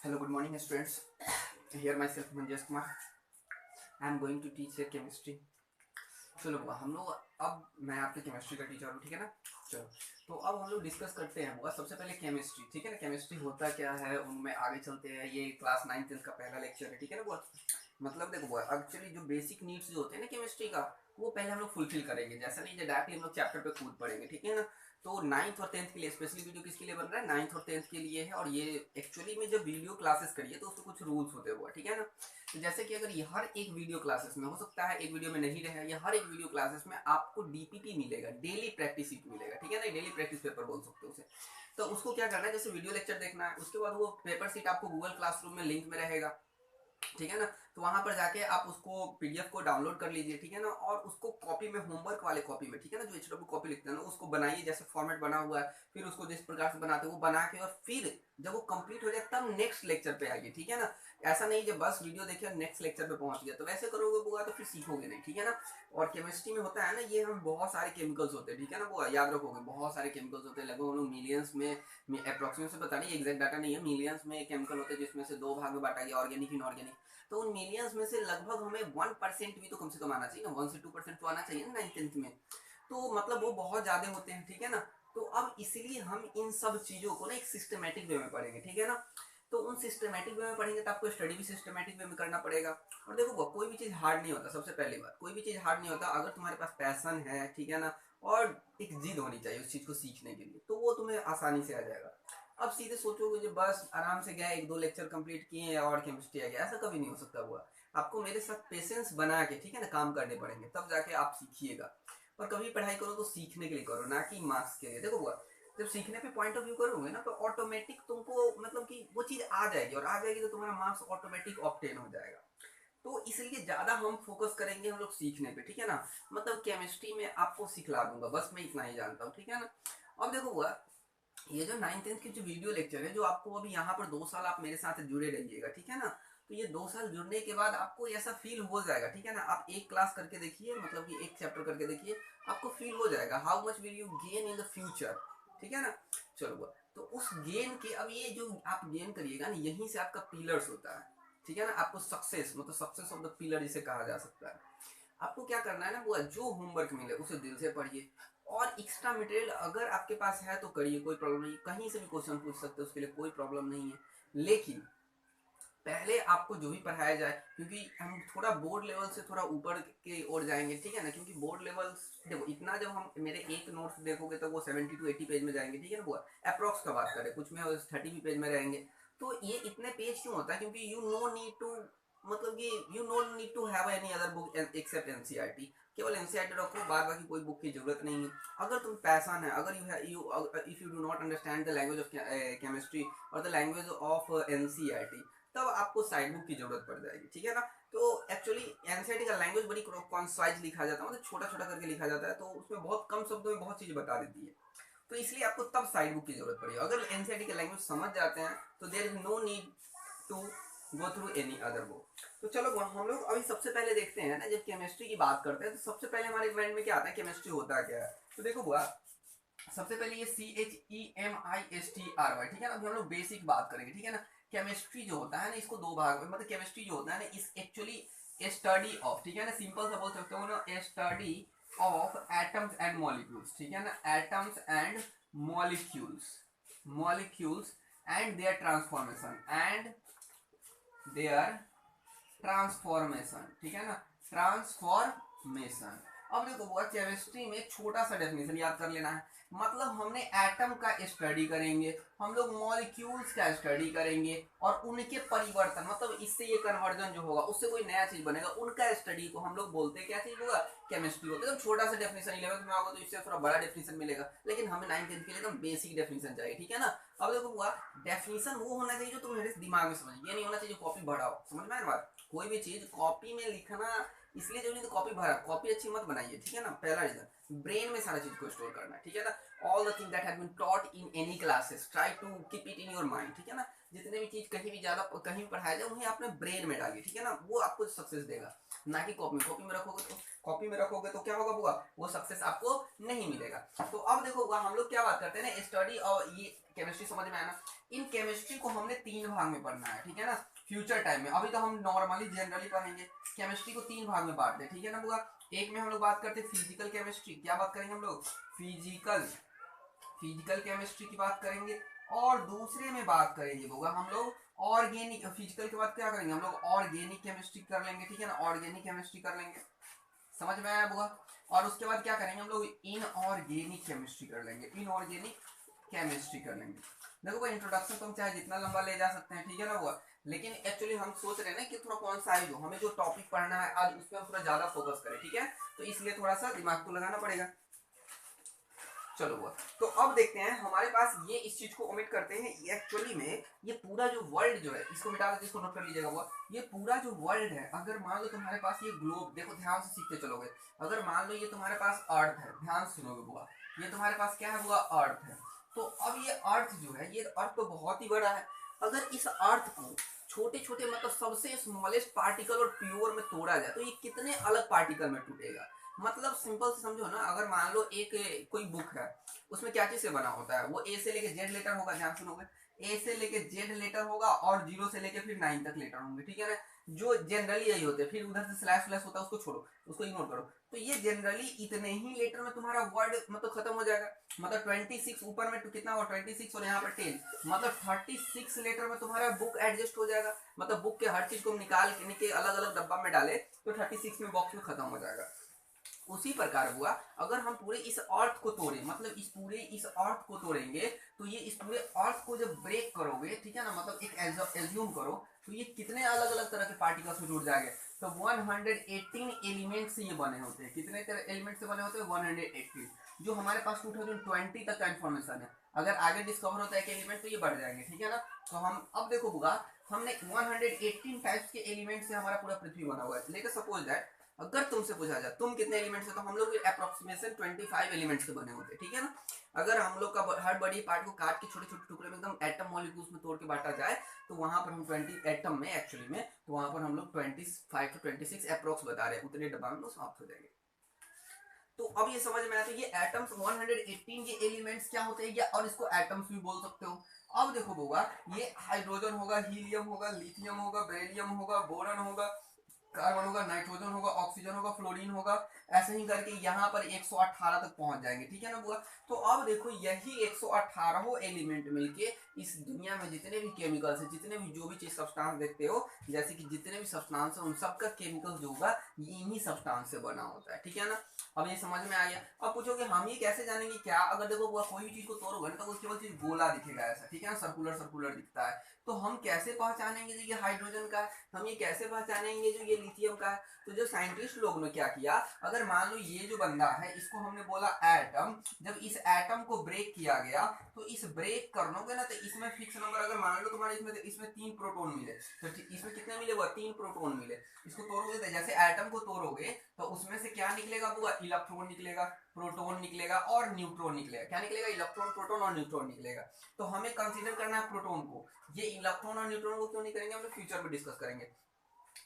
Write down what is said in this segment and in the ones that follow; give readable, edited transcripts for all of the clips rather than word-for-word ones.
Hello, good morning, students. Here myself, Manjesh Kumar. I am going to teach here chemistry. चलो हम लोग अब मैं आपके केमिस्ट्री का टीचर हूँ, ठीक है ना। चलो तो अब हम लोग डिस्कस करते हैं बुआ सबसे पहले केमिस्ट्री, ठीक है ना। केमिस्ट्री होता क्या है उनमें आगे चलते हैं। ये क्लास 9th-10th का पहला लेक्चर है, ठीक है ना बुआ। मतलब देखो बुआ, एक्चुअली जो बेसिक नीड्स जो होते हैं ना केमिस्ट्री का, वो पहले हम लोग फुलफिल करेंगे। जैसा नहीं डायरेक्टली हम लोग चैप्टर पे कूद पड़ेंगे, ठीक है ना। तो 9th और 10th के लिए स्पेशली वीडियो किसके लिए बन रहा है, 9th और 10th के लिए है। और ये एक्चुअली में जब वीडियो क्लासेस करिए तो उसमें कुछ रूल्स होते हुए, ठीक है ना। तो जैसे कि अगर ये हर एक वीडियो क्लासेस में, हो सकता है एक वीडियो में नहीं रहे, या हर एक वीडियो क्लासेस में आपको डीपीटी मिलेगा, डेली प्रैक्टिस शीट मिलेगा, ठीक है ना। डेली प्रैक्टिस पेपर बोल सकते हो उसे। तो उसको क्या करना है, जैसे वीडियो लेक्चर देखना है, उसके बाद वो पेपर शीट आपको गूगल क्लासरूम में लिंक में रहेगा, ठीक है ना। तो वहां पर जाके आप उसको पीडीएफ को डाउनलोड कर लीजिए, ठीक है ना। और उसको कॉपी में, होमवर्क वाले कॉपी में, ठीक है ना, जो एचडब्ल्यू कॉपी लिखते हैं ना, उसको बनाइए जैसे फॉर्मेट बना हुआ है। फिर उसको जिस प्रकार से बनाते हैं वो बना के, और फिर जब वो कंप्लीट हो जाए तब नेक्स्ट लेक्चर पे आइए, ठीक है ना। ऐसा नहीं जब बस वीडियो देखे और नेक्स्ट लेक्चर पे पहुंच गया, तो वैसे करोगे बुआ तो फिर सीखोगे नहीं, ठीक है ना। और केमिस्ट्री में होता है ना, ये हम बहुत सारे केमिकल्स होते हैं, ठीक है ना बुआ, याद रखोगे बहुत सारे केमिकल्स होते हैं। लगभग हम लोग मिलियंस में अप्रोक्सीमेट से बता नहीं, एग्जैक्ट डाटा नहीं है, मिलियंस में केमिकल होते हैं, जिसमें से दो भाग में बांटा गया, ऑर्गेनिक इनऑर्गेनिक। तो उन मिलियंस में से लगभग हमें 1% भी तो कम से कम आना चाहिए ना, 1 से 2% तो आना चाहिए ना 9th-10th में। तो मतलब वो बहुत ज्यादा होते हैं, ठीक है ना। तो अब इसीलिए हम इन सब चीजों को ना एक सिस्टमेटिक वे में पढ़ेंगे, ठीक है ना। तो उन सिस्टमेटिक वे में पढ़ेंगे तो आपको स्टडी भी सिस्टमेटिक वे में करना पड़ेगा। और देखो कोई भी चीज हार्ड नहीं होता, सबसे पहली बात, कोई भी चीज हार्ड नहीं होता अगर तुम्हारे पास पैशन है, ठीक है ना। और एक जिद होनी चाहिए उस चीज को सीखने के लिए, तो वो तुम्हें आसानी से आ जाएगा। अब सीधे सोचोगे जो बस आराम से गया, एक दो लेक्चर कंप्लीट किए और केमिस्ट्री आ गया, ऐसा कभी नहीं हो सकता हुआ। आपको मेरे साथ पेशेंस बना के, ठीक है ना, काम करने पड़ेंगे, तब जाके आप सीखिएगा। और कभी पढ़ाई करो तो सीखने के लिए करो, ना कि मार्क्स के लिए। देखो बुआ, जब सीखने पे पॉइंट ऑफ व्यू करोगे ना, तो ऑटोमेटिक तुमको मतलब कि वो चीज आ जाएगी, और आ जाएगी तो तुम्हारा मार्क्स ऑटोमेटिक ऑब्टेन हो जाएगा। तो इसलिए ज्यादा हम फोकस करेंगे हम लोग सीखने पे, ठीक है ना। मतलब केमिस्ट्री में आपको सिखला दूंगा, बस मैं इतना ही जानता हूँ, ठीक है ना। अब देखो बुआ, ये जो 9th-10th की जो वीडियो लेक्चर है, जो आपको अभी यहाँ पर 2 साल आप मेरे साथ जुड़े रहिएगा, ठीक है ना। तो ये 2 साल जुड़ने के बाद आपको ऐसा फील हो जाएगा, ठीक है ना। आप एक क्लास करके देखिए, मतलब कि एक चैप्टर करके देखिए, आपको फील हो जाएगा how much will you gain in the future, ठीक है ना। चलो तो उस गेन के, अब ये जो आप गेन करिएगा ना, यहीं से आपका पिलर्स होता है, ठीक है ना। आपको सक्सेस, मतलब सक्सेस ऑफ द पिलर जिसे कहा जा सकता है। आपको क्या करना है ना वो, जो होमवर्क मिले उसे दिल से पढ़िए। और एक्स्ट्रा मटेरियल अगर आपके पास है तो करिए, कोई प्रॉब्लम नहीं, कहीं से भी क्वेश्चन पूछ सकते हो, उसके लिए कोई प्रॉब्लम नहीं है। लेकिन पहले आपको जो भी पढ़ाया जाए, क्योंकि हम थोड़ा बोर्ड लेवल से थोड़ा ऊपर की ओर जाएंगे, ठीक है ना। क्योंकि बोर्ड लेवल देखो इतना, जब हम मेरे एक नोट्स देखोगे तो वो 70 to 80 पेज में जाएंगे, ठीक है ना। वो अप्रोक्स का बात करें, कुछ में 30 भी पेज में रहेंगे। तो ये इतने पेज क्यों होता है, क्योंकि यू नो नीड टू, मतलब कि you know need to have any other book except NCERT. केवल एनसीईआरटी रखो, बाद बाकी कोई बुक की जरूरत नहीं है। अगर तुम पैशन है, अगर you if you do not understand the language of chemistry और द लैंग्वेज ऑफ एनसीईआरटी, तब आपको साइड बुक की जरूरत पड़ जाएगी, ठीक है ना। तो एक्चुअली एनसीईआरटी का लैंग्वेज बड़ी कॉन्साइज लिखा जाता है, मतलब छोटा छोटा करके लिखा जाता है, तो उसमें बहुत कम शब्दों में बहुत चीज बता देती है। तो इसलिए आपको तब साइड बुक की जरूरत पड़ी। अगर एनसीईआरटी का लैंग्वेज समझ जाते हैं तो there is no need to go through any other book. तो चलो हम लोग अभी सबसे पहले देखते हैं ना, जब केमिस्ट्री की बात करते हैं तो सबसे पहले हमारे माइंड में क्या आता है, केमिस्ट्री होता क्या है। तो देखो बुआ, सबसे पहले ये CHEMISTRY, ठीक है ना। अभी हम लोग बेसिक बात करेंगे, ठीक है ना। केमिस्ट्री जो होता है ना, इसको दो भाग में, मतलब केमिस्ट्री जो होता है ना, इस एक्चुअली स्टडी ऑफ, ठीक है ना, सिंपल सा बोल सकते हो ना, study of atoms and molecules, ठीक है ना। Atoms and molecules, molecules and their transformation, and their transformation, ठीक है ना, ट्रांसफॉर्मेशन। अब देखो वो केमिस्ट्री में एक छोटा सा डेफिनेशन याद कर लेना है। मतलब हमने एटम का स्टडी करेंगे, हम लोग मॉलिक्यूल्स का स्टडी करेंगे, और उनके परिवर्तन, मतलब इससे ये कन्वर्जन जो होगा, उससे कोई नया चीज बनेगा, उनका स्टडी को हम लोग बोलते हैं क्या चीज होगा, केमिस्ट्री होगा। तो छोटा सा डेफिनेशन 11th में होगा तो इससे थोड़ा बड़ा डेफिनेशन मिलेगा, लेकिन हमें 9th-10th के लिए एकदम बेसिक डेफिनेशन चाहिए, ठीक है ना। अब देखो हुआ, डेफिनेशन वो होना चाहिए जो तुम्हारे दिमाग में समझ, ये नहीं होना चाहिए कॉपी भराओ, समझ में आया बात। कोई भी चीज कॉपी में लिखना इसलिए जरूरी, तो कॉपी भरा, कॉपी अच्छी मत बनाइए, ठीक है ना, पहला रीजन। ब्रेन में सारा चीज को स्टोर करना है, ठीक है ना। All the thing that has been taught in any classes try to keep it in your mind, ठीक है ना। जितने भी चीज कहीं भी ज्यादा कहीं पढ़ाया जाए उन्हें अपने ब्रेन में डालिए, ठीक है ना, वो आपको सक्सेस देगा, ना कि कॉपी में रखोगे तो क्या होगा बुआ, वो सक्सेस आपको नहीं मिलेगा। तो अब देखो बुआ, हम लोग क्या बात करते हैं ना, स्टडी और ये केमिस्ट्री समझ में आया ना। इन केमिस्ट्री को हमने 3 भाग में पढ़ना है, ठीक है ना, फ्यूचर टाइम में। अभी तो हम नॉर्मली जनरली पढ़ेंगे, केमिस्ट्री को 3 भाग में बांटते हैं, ठीक है ना बुआ। एक में हम लोग बात करते हैं फिजिकल केमिस्ट्री, क्या बात करेंगे हम लोग, फिजिकल केमिस्ट्री की बात करेंगे। और दूसरे में बात करेंगे होगा हम लोग ऑर्गेनिक, फिजिकल के बाद क्या करेंगे हम लोग, ऑर्गेनिक केमिस्ट्री कर लेंगे, ठीक है ना, ऑर्गेनिक केमिस्ट्री कर लेंगे, समझ में आया बुआ। और उसके बाद क्या करेंगे हम लोग, इनऑर्गेनिक केमिस्ट्री कर लेंगे, इनऑर्गेनिक केमिस्ट्री कर लेंगे। देखो भाई, इंट्रोडक्शन तो हम चाहे जितना लंबा ले जा सकते हैं, ठीक है ना बुआ, लेकिन एक्चुअली हम सोच रहे हैं ना कि थोड़ा कौन सा है जो हमें जो टॉपिक पढ़ना है आज उस पर हम थोड़ा ज्यादा फोकस करें, ठीक है, तो इसलिए थोड़ा सा दिमाग को लगाना पड़ेगा। चलो हुआ, तो अब देखते हैं हमारे पास ये इस चीज को ओमिट करते हैं, एक्चुअली में ये पूरा जो वर्ल्ड जो है, इसको मिटा देते, इसको नोट कर लीजिएगा हुआ, ये पूरा जो वर्ल्ड है, अगर मान लो तुम्हारे पास ये ग्लोब, देखो ध्यान से सीखते चलोगे, अगर मान लो ये तुम्हारे पास अर्थ है, ध्यान से सुनोगे बुआ, ये तुम्हारे पास क्या है बुआ, अर्थ है। तो अब ये अर्थ जो है, ये अर्थ तो बहुत ही बड़ा है, अगर इस अर्थ को छोटे छोटे मतलब सबसे स्मॉलेस्ट पार्टिकल और प्योर में तोड़ा जाए तो ये कितने अलग पार्टिकल में टूटेगा। मतलब सिंपल से समझो ना, अगर मान लो एक कोई बुक है, उसमें क्या चीज से बना होता है, वो ए से लेके जेड लेटर होगा, ध्यान सुनोगे, ए से लेके जेड लेटर होगा और 0 से लेके फिर 9 तक लेटर होंगे, ठीक है ना, जो जनरली यही होते हैं, फिर उधर से स्लैश स्लैश होता है, उसको छोड़ो, उसको इग्नोर करो। तो ये जनरली इतने ही लेटर में तुम्हारा वर्ड मतलब खत्म हो जाएगा, मतलब 26 ऊपर में तो कितना हुआ 26 और यहाँ पर 10, मतलब 36 लेटर में तुम्हारा बुक एडजस्ट हो जाएगा, मतलब बुक के हर चीज को निकाल के अलग अलग डब्बा में डाले तो 36 में बॉक्स में खत्म हो जाएगा। उसी प्रकार हुआ, अगर हम पूरे इस अर्थ को तोड़े, मतलब इस अर्थ को तोड़ेंगे, तो ये इस पूरे अर्थ को जब ब्रेक करोगे, ठीक है ना, मतलब एक एज्यूम करो, तो ये कितने अलग अलग तरह के पार्टिकल्स में जुड़ जाएंगे। तो 118 एलिमेंट से ये बने होते हैं, कितने एलिमेंट से बने होते हैं, 118, जो हमारे पास 2020 तक का इन्फॉर्मेशन है, अगर आगे डिस्कवर होता है कि एलिमेंट तो ये बढ़ जाएंगे, ठीक है ना। तो हम अब देखो बुआ, हमने 118 टाइप्स के एलिमेंट से हमारा पूरा पृथ्वी बना हुआ है, लेकर सपोज दैट अगर तुमसे पूछा जाए तुम कितने एलिमेंट से, तो हम लोग अप्रोक्सीमेशन 25 एलिमेंट से बने होते हैं, ठीक है ना। अगर हम लोग का हर बड़ी पार्ट को काट के छोटे छोटे टुकड़े में एकदम एटम मॉलिक्यूल्स में तोड़ के बांटा जाए, तो वहां पर हम 20 एटम में एक्चुअली में, तो वहां पर हम लोग 25 to 26 अप्रोक्स बता रहे हैं, उतने डब्बा में समाप्त हो जाएंगे। तो अब ये समझ में आया, तो ये एटम्स 118 ये एलिमेंट्स क्या होते हैं, या और इसको एटम्स भी बोल सकते हो। अब देखो होगा, ये हाइड्रोजन होगा, हीलियम होगा, लिथियम होगा, बेरिलियम होगा, बोरॉन होगा, कार्बन होगा, नाइट्रोजन होगा, ऑक्सीजन होगा, फ्लोरीन होगा, ऐसे ही करके यहाँ पर 118 तक पहुंच जाएंगे, ठीक है ना बुआ। तो अब देखो यही 118 एलिमेंट मिलके इस दुनिया में जितने भी केमिकल्स है, जितने भी जो भी चीज सब्सटेंस देखते हो, जैसे कि जितने भी सब्सटेंस है उन सबका केमिकल जो होगा ये इन्हीं सब्सटेंस से बना होता है, ठीक है ना। अब ये समझ में आ गया। अब पूछोगे हम ये कैसे जानेंगे, क्या अगर देखो बुआ कोई भी चीज को तोड़ोगे तो उसके बाद चीज गोला दिखेगा ऐसा, ठीक है ना, सर्कुलर सर्कुलर दिखता है, तो हम कैसे पहचानेंगे जो ये हाइड्रोजन का है, हम ये कैसे पहचानेंगे जो ये लिथियम का है। तो जो साइंटिस्ट लोग ने क्या किया, अगर मान लो ये जो बंदा है इसको हमने बोला एटम, जब इस एटम को ब्रेक किया गया तो इस ब्रेक करनोगे ना, तो इसमें फिक्स नंबर, अगर मान लो तुम्हारे इसमें 3 प्रोटॉन मिले, तो इसमें कितने मिले हुआ, 3 प्रोटॉन मिले। इसको तोड़ोगे तो जैसे एटम को तोड़ोगे तो उसमें से क्या निकलेगा बुआ, इलेक्ट्रॉन निकलेगा, प्रोटॉन निकलेगा और न्यूट्रॉन निकलेगा, क्या निकलेगा, इलेक्ट्रॉन, प्रोटॉन और न्यूट्रॉन निकलेगा। तो हमें कंसीडर करना है प्रोटॉन को, ये इलेक्ट्रॉन और न्यूट्रॉन को क्यों नहीं करेंगे, हम लोग फ्यूचर में डिस्कस करेंगे।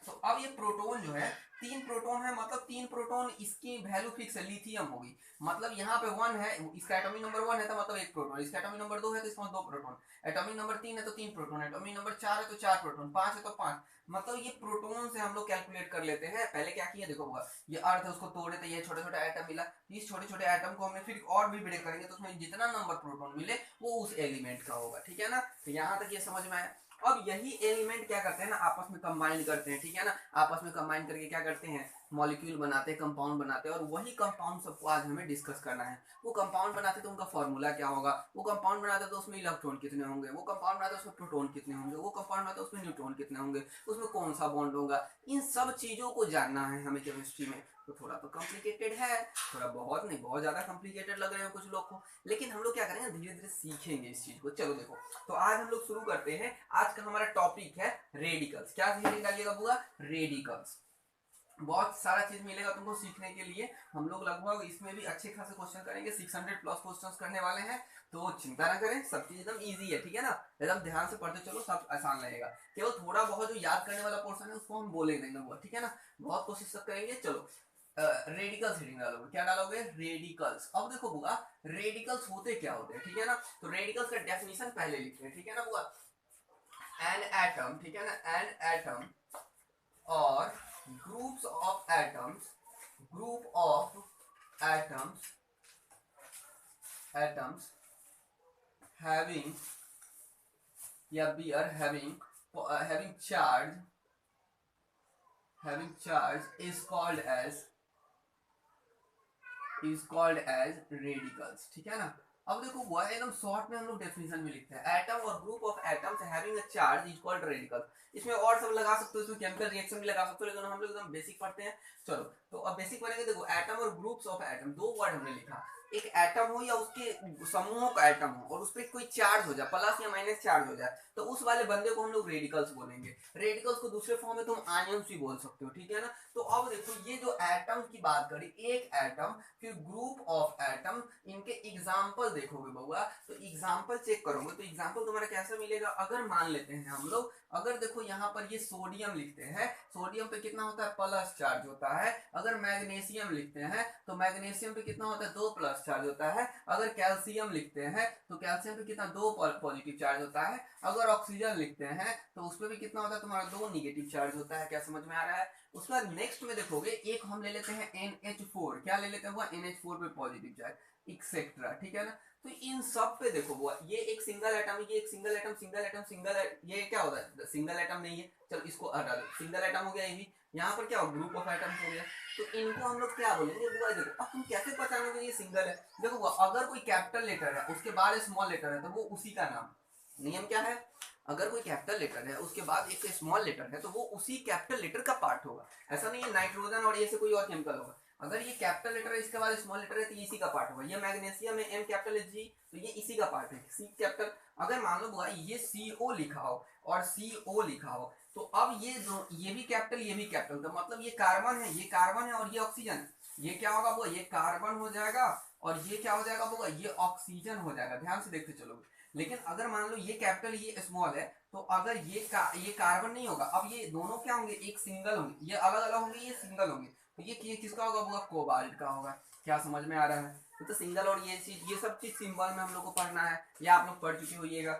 तो अब ये प्रोटॉन जो है 3 प्रोटॉन है, मतलब 3 प्रोटॉन, इसकी वैल्यू फिक्स है, लिथियम होगी, मतलब यहाँ पे 1 है, इसका एटॉमिक नंबर 1 है तो मतलब 1 प्रोटॉन, इसका एटॉमिक नंबर 2 है तो इसमें 2 प्रोटॉन, एटॉमिक नंबर 3 है तो 3 प्रोटॉन, एटॉमिक नंबर 4 है तो 4 प्रोटॉन, 5 है तो 5, मतलब ये प्रोटॉन से हम लोग कैलकुलेट कर लेते हैं। पहले क्या किया देखो होगा, ये अर्थ है उसको तोड़े तो ये छोटे छोटे एटम मिला, इस छोटे छोटे एटम को हमने फिर और भी ब्रेक करेंगे तो उसमें जितना नंबर प्रोटॉन मिले वो उस एलिमेंट का होगा, ठीक है ना। तो यहाँ तक ये समझ में आया। अब यही एलिमेंट क्या करते हैं ना, आपस में कंबाइन करते हैं, ठीक है ना, आपस में कंबाइन करके क्या करते हैं, मॉलिक्यूल बनाते हैं, कंपाउंड बनाते हैं, और वही कंपाउंड सबको आज हमें डिस्कस करना है। वो कंपाउंड बनाते तो उनका फॉर्मूला क्या होगा, वो कंपाउंड बनाते तो उसमें इलेक्ट्रॉन कितने होंगे, वो कंपाउंड बनाते उसमें प्रोटॉन कितने होंगे, वो कंपाउंड बनाते उसमें न्यूट्रॉन कितने होंगे, उसमें कौन सा बॉन्ड होगा, इन सब चीजों को जानना है हमें केमिस्ट्री में। तो थोड़ा तो कॉम्प्लिकेटेड है, थोड़ा बहुत नहीं, बहुत ज्यादा कॉम्प्लिकेटेड लग रहे हैं कुछ लोग को, लेकिन हम लोग क्या करेंगे, धीरे धीरे सीखेंगे इस चीज को। चलो देखो, तो आज हम लोग शुरू करते हैं। आज का हमारा टॉपिक है रेडिकल्स। क्या हेडिंग डालिएगा बुआ, रेडिकल्स। बहुत सारा चीज मिलेगा तुमको सीखने के लिए। हम लोग लगभग इसमें भी अच्छे खासे क्वेश्चन करेंगे, 600 प्लस क्वेश्चंस करने वाले हैं, तो चिंता ना करें, सब चीज एकदम इजी है, ठीक है ना। एकदम ध्यान से पढ़ते चलो, सब आसान लगेगा। केवल थोड़ा बहुत जो याद करने वाला पोर्शन है उसको हम बोलेंगे एकदम, ठीक है ना। बहुत कोशिश करेंगे। चलो रेडिकल्स हेडिंग डालोगे, क्या डालोगे, रेडिकल्स। अब देखो बुआ, रेडिकल्स होते क्या होते हैं, ठीक है ना। तो रेडिकल्स का डेफिनेशन पहले लिखते हैं, ठीक है ना बुआ। एन एटम, ठीक है ना, एन एटम और groups of atoms, group of atoms having या beer having charge is called as radicals, ठीक है ना। अब देखो वो एकदम शॉर्ट में हम लोग डेफिनेशन में लिखते हैं, एटम और group of atoms having a charge is called radical. इसमें और सब लगा सकते हो, इसमें केमिकल रिएक्शन भी लगा सकते हो, लेकिन हम लोग एकदम बेसिक पढ़ते हैं। चलो तो अब बेसिक पढ़ेंगे। देखो एटम और ग्रुप्स ऑफ एटम, दो वर्ड हमने लिखा, एक एटम हो या उसके समूहों का एटम हो और उस पर कोई चार्ज हो जाए, प्लस या माइनस चार्ज हो जाए, तो उस वाले बंदे को हम लोग रेडिकल्स बोलेंगे। रेडिकल्स को दूसरे फॉर्म में तुम आयंस भी बोल सकते हो, ठीक है ना। तो अब देखो ये जो एटम की बात करी, एक एटम फिर ग्रुप ऑफ एटम, इनके एग्जाम्पल देखोगे बउआ, तो एग्जाम्पल चेक करोगे तो एग्जाम्पल तुम्हारा कैसा मिलेगा। अगर मान लेते हैं हम लोग, अगर देखो यहाँ पर ये सोडियम लिखते हैं, सोडियम पे कितना होता है, प्लस चार्ज होता है। अगर मैग्नीशियम लिखते हैं तो मैग्नीशियम पे कितना होता है, 2 प्लस चार्ज होता है। अगर कैल्शियम लिखते हैं तो कैल्शियम पे कितना, 2 पॉजिटिव चार्ज होता है। अगर ऑक्सीजन लिखते हैं तो उस पर भी कितना होता है तुम्हारा, 2 निगेटिव चार्ज होता है। क्या समझ में आ रहा है। उसके बाद नेक्स्ट में देखोगे, एक हम ले लेते हैं NH4, क्या ले लेते हैं वो, NH4 पे पॉजिटिव चार्ज एक्सेट्रा, ठीक है ना। तो इन सब पे देखो वो, ये एक सिंगल एटम, ये एक single atom, single atom single, ये क्या होता है, सिंगल एटम नहीं है। चलो इसको हटा दो, सिंगल एटम हो गया ये भी। यहाँ पर क्या हो, ग्रुप ऑफ एटम्स हो गया। तो इनको हम लोग क्या बोलेंगे बुआ, देखो अब तुम कैसे पहचानोगे ये सिंगल है। देखो वो अगर कोई कैपिटल लेटर है उसके बाद स्मॉल लेटर है तो वो उसी का नाम, नियम क्या है, अगर कोई कैपिटल लेटर है उसके बाद एक स्मॉल लेटर है तो वो उसी कैपिटल लेटर का पार्ट होगा। ऐसा नहीं है नाइट्रोजन और ये से कोई और केमिकल होगा, अगर ये कैपिटल लेटर है इसके बाद स्मॉल लेटर है तो इसी का पार्ट होगा। ये मैग्नीशियम में M कैपिटल है G, तो ये इसी का पार्ट है C कैपिटल। अगर मान लो बुआ ये CO लिखा हो और CO लिखा हो, तो अब ये भी कैपिटल ये भी कैपिटल, तो मतलब ये कार्बन है, ये कार्बन है और ये ऑक्सीजन, ये क्या होगा बुआ, ये कार्बन हो जाएगा और ये क्या हो जाएगा बुआ, ये ऑक्सीजन हो जाएगा। ध्यान से देखते चलोगे। लेकिन अगर मान लो ये कैपिटल ये स्मॉल है, तो अगर ये कार्बन नहीं होगा, अब ये दोनों क्या होंगे, एक सिंगल होंगे, ये अलग अलग होंगे, ये सिंगल होंगे, तो ये किसका होगा बुआ, कोबाल्ट का होगा। क्या समझ में आ रहा है। तो सिंगल और ये चीज, ये सब चीज सिंबल में हम लोग को पढ़ना है, या आप लोग पढ़ चुके होइएगा।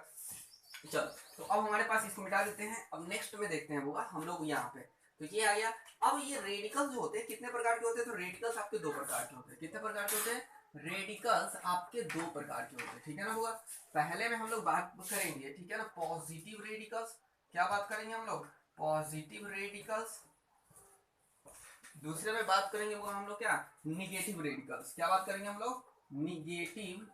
चलो तो अब हमारे पास इसको मिटा देते हैं। अब नेक्स्ट में देखते हैं बुआ हम लोग यहाँ पे, तो ये आ गया। अब ये रेडिकल्स जो होते हैं कितने प्रकार के होते हैं, तो रेडिकल्स आपके 2 प्रकार के होते हैं। कितने प्रकार के होते हैं, रेडिकल्स आपके 2 प्रकार के होते हैं, ठीक है ना बुआ। पहले में हम लोग बात करेंगे, ठीक है ना, पॉजिटिव रेडिकल्स। क्या बात करेंगे हम लोग, पॉजिटिव रेडिकल्स। दूसरे में बात करेंगे वो हम लोग क्या, निगेटिव रेडिकल्स। क्या बात करेंगे हम लोग, निगेटिव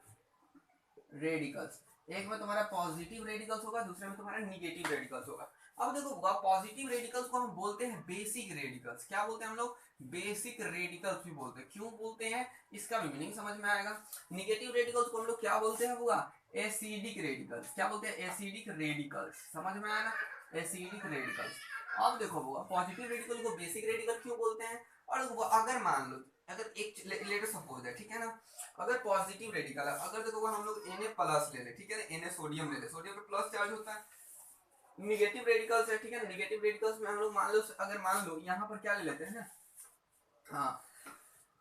रेडिकल्स। एक में तुम्हारा पॉजिटिव रेडिकल्स होगा, दूसरे में तुम्हारा निगेटिव रेडिकल्स होगा। अब देखो पॉजिटिव रेडिकल्स को हम बोलते हैं बेसिक रेडिकल्स। क्या बोलते हैं हम लोग, बेसिक रेडिकल्स भी बोलते हैं। क्यों बोलते हैं, इसका भी मीनिंग समझ में आएगा। निगेटिव रेडिकल्स को हम लोग क्या बोलते हैं बुआ, एसिडिक रेडिकल्स। क्या बोलते हैं, एसिडिक रेडिकल्स। समझ में आया ना, एसिडिक रेडिकल्स। अब देखो बुआ पॉजिटिव रेडिकल को बेसिक रेडिकल क्यों बोलते हैं। और अगर मान लो, अगर एक लेटर सपोज है, ठीक है ना, अगर पॉजिटिव रेडिकल है, अगर देखो हम लोग Na प्लस ले ले, ठीक है ना, Na सोडियम ले ले, सोडियम पे प्लस चार्ज होता है। निगेटिव रेडिकल्स है, ठीक है, निगेटिव रेडिकल्स में हम लोग मान लो यहाँ पर क्या ले लेते हैं ना, हाँ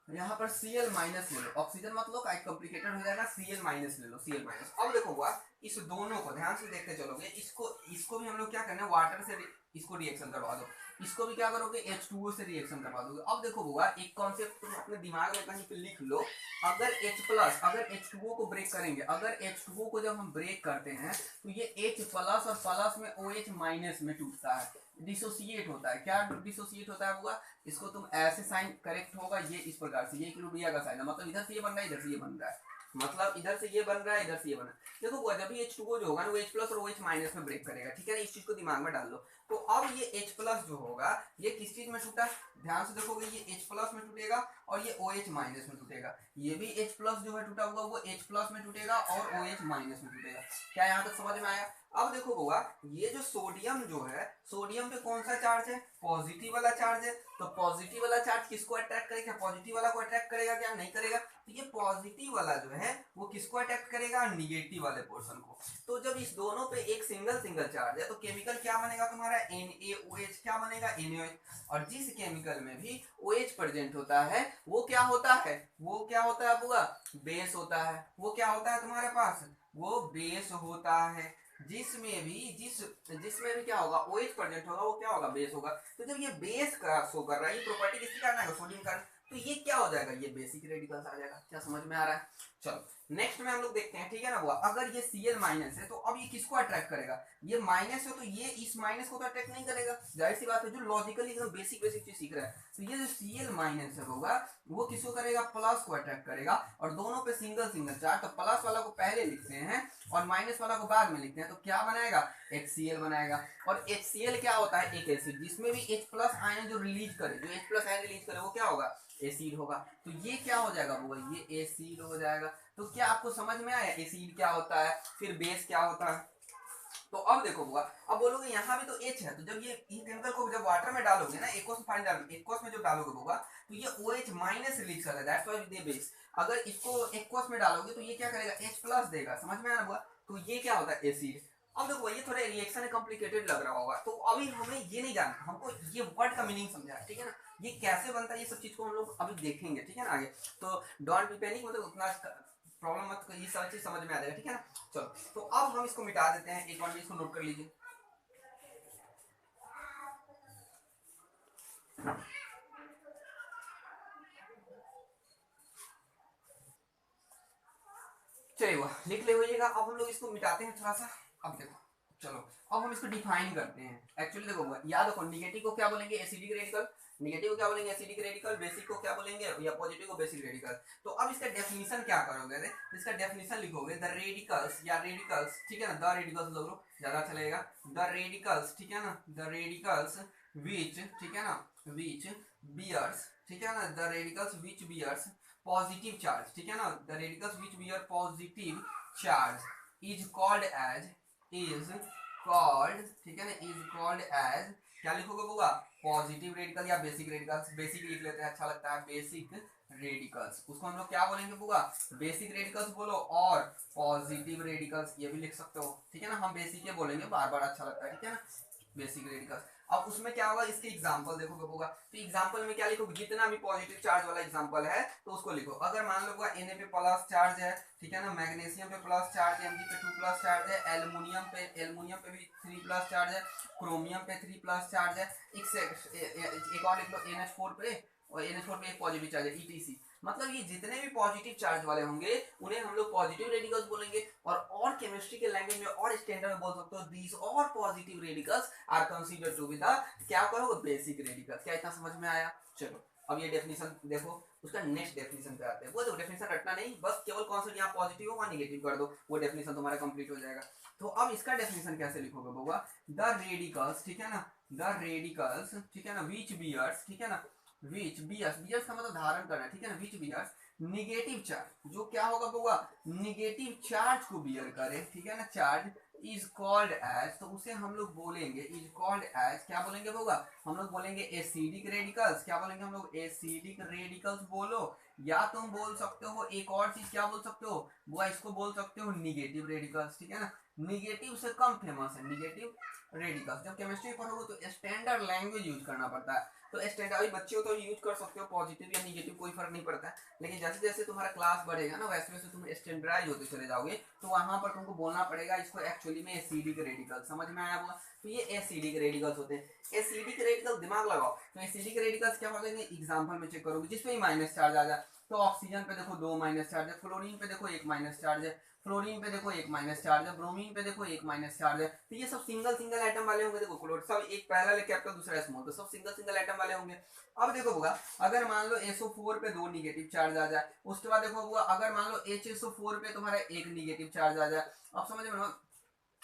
यहाँ पर Cl माइनस ले लो, ऑक्सीजन मत लो, काफी कॉम्प्लिकेटेड हो जाएगा, Cl माइनस ले लो, Cl माइनस। अब देखो हुआ इस दोनों को ध्यान से देखते चलोगे, इसको भी हम लोग क्या करना है, वाटर से इसको रिएक्शन करवा दो, इसको भी क्या करोगे, H2O से रिएक्शन करवा दोगे। अब देखो हुआ एक कॉन्सेप्ट तुम अपने दिमाग में कहीं पे लिख लो, अगर H+ अगर H2O को ब्रेक करेंगे, अगर H2O को जब हम ब्रेक करते हैं तो ये H+ और प्लस में OH माइनस में टूटता है, डिसोसिएट होता है। क्या डिसोसिएट होता है हुआ, इसको तुम ऐसे साइन करेक्ट होगा, ये इस प्रकार से, ये क्लोरिया का साइन है, मतलब इधर से ये बन रहा है, इधर से ये बन रहा है, मतलब इधर से ये बन रहा है, इधर से ये बन रहा है। देखो जब भी H2O जो होगा ना वो H+ और OH माइनस में ब्रेक करेगा, ठीक है ना, इस चीज को दिमाग में डाल लो। तो अब ये H+ जो होगा ये किस चीज में टूटा, ध्यान से देखोगे ये H+ में टूटेगा और ये OH माइनस में टूटेगा। ये भी H प्लस जो है टूटा हुआ वो H प्लस में टूटेगा और OH माइनस में टूटेगा। क्या यहाँ तक समझ में आया? अब देखो बुआ, ये जो सोडियम जो है, सोडियम पे कौन सा चार्ज है? पॉजिटिव वाला चार्ज है। तो पॉजिटिव वाला चार्ज किसको अट्रैक्ट करेगा? पॉजिटिव वाला को अट्रैक्ट करेगा क्या? नहीं करेगा। तो ये पॉजिटिव वाला जो है वो किसको अट्रैक्ट करेगा? निगेटिव वाले पोर्शन को। तो जब इस दोनों पे एक सिंगल सिंगल चार्ज है तो केमिकल क्या बनेगा तुम्हारा? NaOH। क्या बनेगा? NaOH। और जिस केमिकल में भी OH प्रेजेंट होता है वो क्या होता है? वो क्या होता है बुआ? बेस होता है। वो क्या होता है तुम्हारे पास? वो बेस होता है। जिसमें भी क्या होगा? OH प्रेजेंट होगा वो क्या होगा? बेस होगा। तो जब ये बेस का शो कर रहा है, ये प्रॉपर्टी किसकी कारण है? सोडियम कारण। तो ये क्या हो जाएगा? ये बेसिक रेडिकल्स आ जाएगा। क्या समझ में आ रहा है? चलो नेक्स्ट में हम लोग देखते हैं, ठीक है ना बुआ। अगर ये Cl माइनस है तो अब ये किसको अट्रैक्ट करेगा? ये माइनस है तो ये इस माइनस को तो अट्रैक्ट नहीं करेगा, जाहिर सी बात है। जो लॉजिकली एकदम बेसिक बेसिक चीज सीख रहा है, तो ये जो Cl माइनस होगा वो किसको करेगा? प्लस को अट्रैक्ट करेगा। और दोनों पे सिंगल सिंगल चार्ज, तो प्लस वाला को पहले लिखते हैं और माइनस वाला को बाद में लिखते हैं। तो क्या बनाएगा? HCl बनाएगा। और HCl क्या होता है? एक एसिड जिसमें भी H प्लस आयन जो रिलीज करे, जो H प्लस आयन रिलीज करे वो क्या होगा? एसिड होगा। तो ये क्या हो जाएगा बुआ? ये एसिड हो जाएगा। तो क्या आपको समझ में आया एसिड क्या होता है, फिर बेस क्या होता है? तो अब देखो बुआ, अब बोलोगे यहाँ भी तो H है, तो जब ये केमिकल को जब वाटर में डालोगे ना, एक्वस में पानी डालोगे, एक्वस में जब डालोगे बुआ तो ये OH माइनस रिलीज करेगा, दैट्स व्हाई दे बेस। अगर इसको एक्वस में डालोगे तो ये क्या करेगा? H प्लस देगा। समझ में आया ना बुआ? तो ये क्या होता है? एसिड। अब देखो ये थोड़ा रिएक्शन कॉम्प्लिकेटेड लग रहा होगा, तो अभी हमें ये नहीं जानना, हमको ये वर्ड का मीनिंग समझा है, ठीक है ना। ये कैसे बनता है ये सब चीज को हम लोग अभी देखेंगे, ठीक है ना आगे। तो डोंट बी पैनिक, मतलब उतना प्रॉब्लम मत, ये सब चीज समझ में आ जाएगा, ठीक है ना। चलो तो अब हम इसको मिटा देते हैं, एक बार इसको नोट कर लीजिए। चलिए वह लिख ले होइएगा। अब हम लोग इसको मिटाते हैं थोड़ा सा। अब देखो चलो, अब हम इसको डिफाइन करते हैं। एक्चुअली देखो याद रखो, निगेटिव को क्या बोलेंगे? Acidic radical. निगेटिव को क्या बोलेंगे? Acidic radical. बेसिक को क्या बोलेंगे? या पॉजिटिव को बेसिक रेडिकल। तो अब इसका डेफिनेशन क्या करोगे? इसका डेफिनेशन लिखोगे द रेडिकल्स या रेडिकल्स, ठीक है ना, द रेडिकल्स लोग लो, ज्यादा अच्छा लगेगा। द रेडिकल्स, ठीक है ना, द रेडिकल्स विच, ठीक है ना, विच बियर्स, ठीक है ना, the radicals which bears positive charge, ठीक है ना, the radicals which bear positive charge is called as, ठीक है ना, इज कॉल्ड एज, क्या लिखोगे बुआ? पॉजिटिव रेडिकल या बेसिक रेडिकल्स। बेसिक लिख लेते हैं, अच्छा लगता है, बेसिक रेडिकल्स। उसको हम लोग क्या बोलेंगे बुआ? बेसिक रेडिकल्स बोलो। और पॉजिटिव रेडिकल्स ये भी लिख सकते हो, ठीक है ना। हम बेसिक ये बोलेंगे, बार बार अच्छा लगता है, ठीक है ना, बेसिक रेडिकल्स। अब उसमें क्या होगा? इसके एग्जांपल देखोगे होगा, तो एग्जांपल में क्या लिखोगे? जितना भी पॉजिटिव चार्ज वाला एग्जांपल है तो उसको लिखो। अगर मान लो Na पे प्लस चार्ज है, ठीक है ना, मैग्नीशियम पे प्लस चार्ज है, Mg पे 2 प्लस चार्ज है, एल्युमिनियम पे भी 3 प्लस चार्ज है, क्रोमियम पे 3 प्लस चार्ज है, एक और लिख लो NH4 पे, और NH4 पे एक पॉजिटिव चार्ज है, ETC। मतलब ये जितने भी पॉजिटिव चार्ज वाले होंगे उन्हें हम लोग पॉजिटिव रेडिकल्स बोलेंगे। और केमिस्ट्री के लैंग्वेज में और स्टैंडर्ड में बोल सकते हो, दीज और positive radicals are considered to be the, क्या करो, बेसिक रेडिकल्स। क्या इतना समझ में आया? चलो अब ये डेफिनेशन देखो, उसका नेक्स्ट डेफिनेशन पे आते हैं। वो जो डेफिनेशन रटना नहीं, बस केवल कौन सा यहाँ पॉजिटिव हो वहाँ निगेटिव कर दो, वो डेफिनेशन तुम्हारा कंप्लीट हो जाएगा। तो अब इसका डेफिनेशन कैसे लिखोगे बाबा? द रेडिकल्स, ठीक है ना, द रेडिकल्स, ठीक है ना, विच बियर्स, ठीक है ना, विच बियर्स, बियर्स का मतलब धारण करना, ठीक है ना, विच बियर्स निगेटिव चार्ज, जो क्या होगा बाबा? निगेटिव चार्ज को बियर करे, ठीक है ना, चार्ज इज कॉल्ड एज, तो उसे हम लोग बोलेंगे, इज कॉल्ड एज, क्या बोलेंगे बाबा? हम लोग बोलेंगे एसिडिक रेडिकल्स। क्या बोलेंगे हम लोग? एसिडिक रेडिकल्स बोलो। या तुम बोल सकते हो एक और चीज, क्या बोल सकते हो बुआ? इसको बोल सकते हो निगेटिव रेडिकल्स, ठीक है ना। निगेटिव से कम फेमस है निगेटिव रेडिकल्स। जब केमिस्ट्री पढ़ोगे तो स्टैंडर्ड लैंग्वेज यूज करना पड़ता है। तो स्टैंडर्ड बच्चे हो तो यूज कर सकते हो, पॉजिटिव या निगेटिव कोई फर्क नहीं पड़ता है। लेकिन जैसे जैसे तुम्हारा क्लास बढ़ेगा ना, वैसे वैसे तुम स्टैंडर्डाइज होते चले जाओगे, तो वहां पर तुमको बोलना पड़ेगा इसको एक्चुअली में एसिडिक रेडिकल। समझ में आया हुआ? तो ये एसिडिक रेडिकल्स होते हैं। एसिडिक रेडिकल दिमाग लगाओ, तो एसिडिक रेडिकल्स क्या होते हैं? एग्जांपल में चेक करोगे, जिसपे ही माइनस चार्ज आ जाए, तो ऑक्सीजन पे देखो 2 माइनस चार्ज है, फ्लोरीन पे देखो 1 माइनस चार्ज है, फ्लोरीन पे देखो 1 माइनस चार्ज है, ब्रोमीन पे देखो 1 माइनस चार्ज है। तो ये सब सिंगल सिंगल आइटम वाले होंगे। देखो क्लोर सब एक पहला ले कैपिटल दूसरा स्मॉल, तो सब सिंगल सिंगल आइटम वाले होंगे। अब देखो होगा, अगर मान लो SO4 पे 2 निगेटिव चार्ज आ जाए, उसके बाद देखो होगा, अगर मान लो HSO4 पे तुम्हारा 1 निगेटिव चार्ज आ जाए, अब समझ में,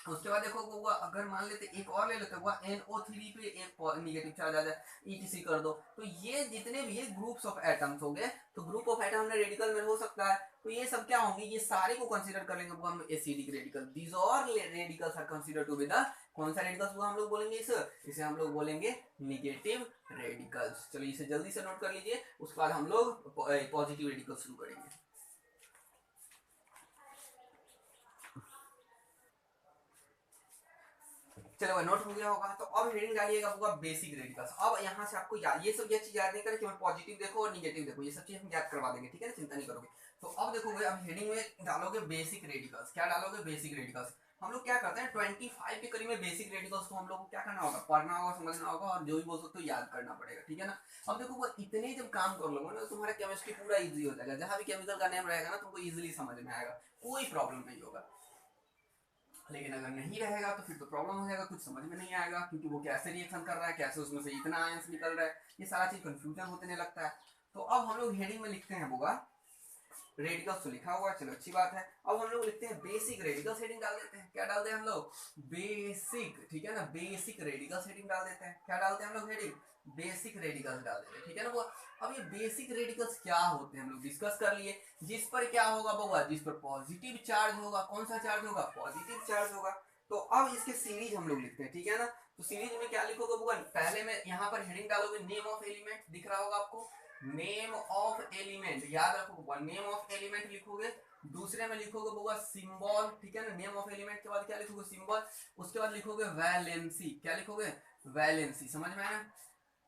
उसके बाद देखो वो अगर मान लेते एक और ले लेते हुआ NO3 पे एक निगेटिव चार्ज आ जाए, ETC कर दो, तो ये जितने भी ये ग्रुप्स ऑफ एटम्स हो गए, तो ग्रुप ऑफ एटम में रेडिकल में हो सकता है, तो ये सब क्या होंगे, ये सारे को कंसीडर कर लेंगे वो हम acidic radical. These all radicals are consider to be the, कौन सा रेडिकल्स वो हम लोग बोलेंगे, इसे हम लोग बोलेंगे निगेटिव रेडिकल्स। चलिए इसे जल्दी से नोट कर लीजिए, उसके बाद हम लोग पॉजिटिव रेडिकल शुरू करेंगे। चलो नोट हो गया होगा, तो अब हेडिंग डालिएगा होगा बेसिक रेडिकल्स। अब यहाँ से आपको ये सब ये चीज याद नहीं करें कि पॉजिटिव देखो और निगेटिव देखो, ये सब चीज हम याद करवा देंगे, ठीक है ना, चिंता नहीं करोगे। तो अब देखोगे, अब हेडिंग में डालोगे बेसिक रेडिकल्स। क्या डालोगे, बेसिक रेडिकल्स। हम लोग क्या करते हैं 25 के करीब में बेसिक रेडिकल्स को हम लोग को क्या करना होगा, पढ़ना होगा, समझना होगा, और जो भी बोल सकते हो याद करना पड़ेगा, ठीक है ना। अब देखो वो इतने जब काम कर लोगे ना, तुम्हारा केमिस्ट्री पूरा इजी हो जाएगा। जहां भी केमिकल का नेम रहेगा ना, तुमको इजीली समझ में आएगा, कोई प्रॉब्लम नहीं होगा। लेकिन अगर नहीं रहेगा तो फिर तो प्रॉब्लम हो जाएगा, कुछ समझ में नहीं आएगा, क्योंकि वो कैसे रिएक्शन कर रहा है, कैसे उसमें से इतना आयंस निकल रहा है, ये सारा चीज कंफ्यूजन होने लगता है। तो अब हम लोग हेडिंग में लिखते हैं होगा रेडिकल्स, तो लिखा हुआ है, चलो अच्छी बात है। अब हम लोग लिखते हैं बेसिक रेडिकल्स, हेडिंग डाल देते हैं। क्या डालते हैं हम लोग, बेसिक, ठीक है ना, बेसिक रेडिकल्स हेडिंग डाल देते हैं। क्या डालते हैं हम लोग हेडिंग, बेसिक रेडिकल्स डाल देते हैं, ठीक है ना वो। अब ये बेसिक रेडिकल्स क्या होते हैं हम लोग डिस्कस कर लिए। जिस पर क्या होगा बउआ, जिस पर पॉजिटिव चार्ज होगा, कौन सा चार्ज होगा, पॉजिटिव चार्ज होगा। तो अब इसके सीरीज हम लोग लिखते हैं, ठीक है ना। तो सीरीज में क्या लिखोगे बउआ, पहले में यहाँ पर हेडिंग डालोगे नेम ऑफ एलिमेंट, दिख रहा होगा आपको, नेम ऑफ एलिमेंट, याद रखो नेम ऑफ एलिमेंट लिखोगे। दूसरे में लिखोगे बउआ सिंबल, ठीक है ना, नेम ऑफ एलिमेंट के बाद क्या लिखोगे, सिंबल। उसके बाद लिखोगे वैलेंसी, क्या लिखोगे, वैलेंसी। समझ में आया।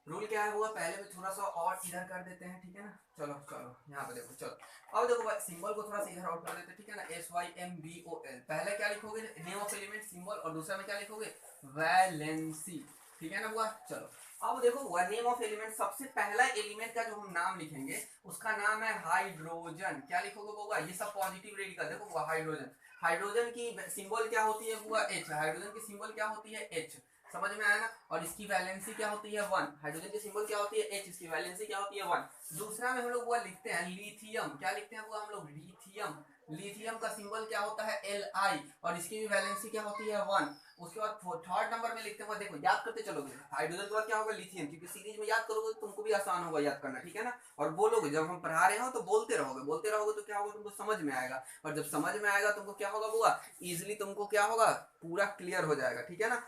रूल क्या है हुआ, पहले में थोड़ा सा और इधर कर देते हैं, ठीक है ना। चलो चलो यहाँ पे देखो, चलो अब देखो भाई सिंबल को थोड़ा सा इधर और कर देते हैं, ठीक है ना, SYMBOL। पहले क्या लिखोगे, नेम ऑफ एलिमेंट सिंबल, और दूसरा में क्या लिखोगे, वैलेंसी, ठीक है ना हुआ। चलो अब देखो हुआ नेम ऑफ एलिमेंट, सबसे पहला एलिमेंट का जो हम नाम लिखेंगे उसका नाम है हाइड्रोजन। क्या लिखोगे बुआ, ये सब पॉजिटिव रेडिकल, देखो बुआ हाइड्रोजन। हाइड्रोजन की सिंबल क्या होती है बुआ, H। हाइड्रोजन की सिंबल क्या होती है, H। समझ में आया ना। और इसकी वैलेंसी क्या होती है 1। हाइड्रोजन की सिंबल क्या होती है H, इसकी वैलेंसी क्या होती है 1। दूसरा में हम लोग वो लिखते हैं लिथियम। क्या लिखते हैं वो हम लोग, लिथियम। लिथियम का सिंबल क्या होता है Li, और इसकी भी वैलेंसी क्या होती है 1। उसके बाद थर्ड नंबर में लिखते हैं, देखो याद करते चलोगे, हाइड्रोजन के बाद क्या होगा, लिथियम, क्योंकि सीरीज में याद करोगे तो तुमको भी आसान होगा याद करना, ठीक है ना। और बोलोगे, जब हम पढ़ा रहे हो तो बोलते रहोगे, बोलते रहोगे तो क्या होगा, तुमको समझ में आएगा। और जब समझ में आएगा तुमको क्या होगा बुआ, इजिली तुमको क्या होगा, पूरा क्लियर हो जाएगा, ठीक है ना।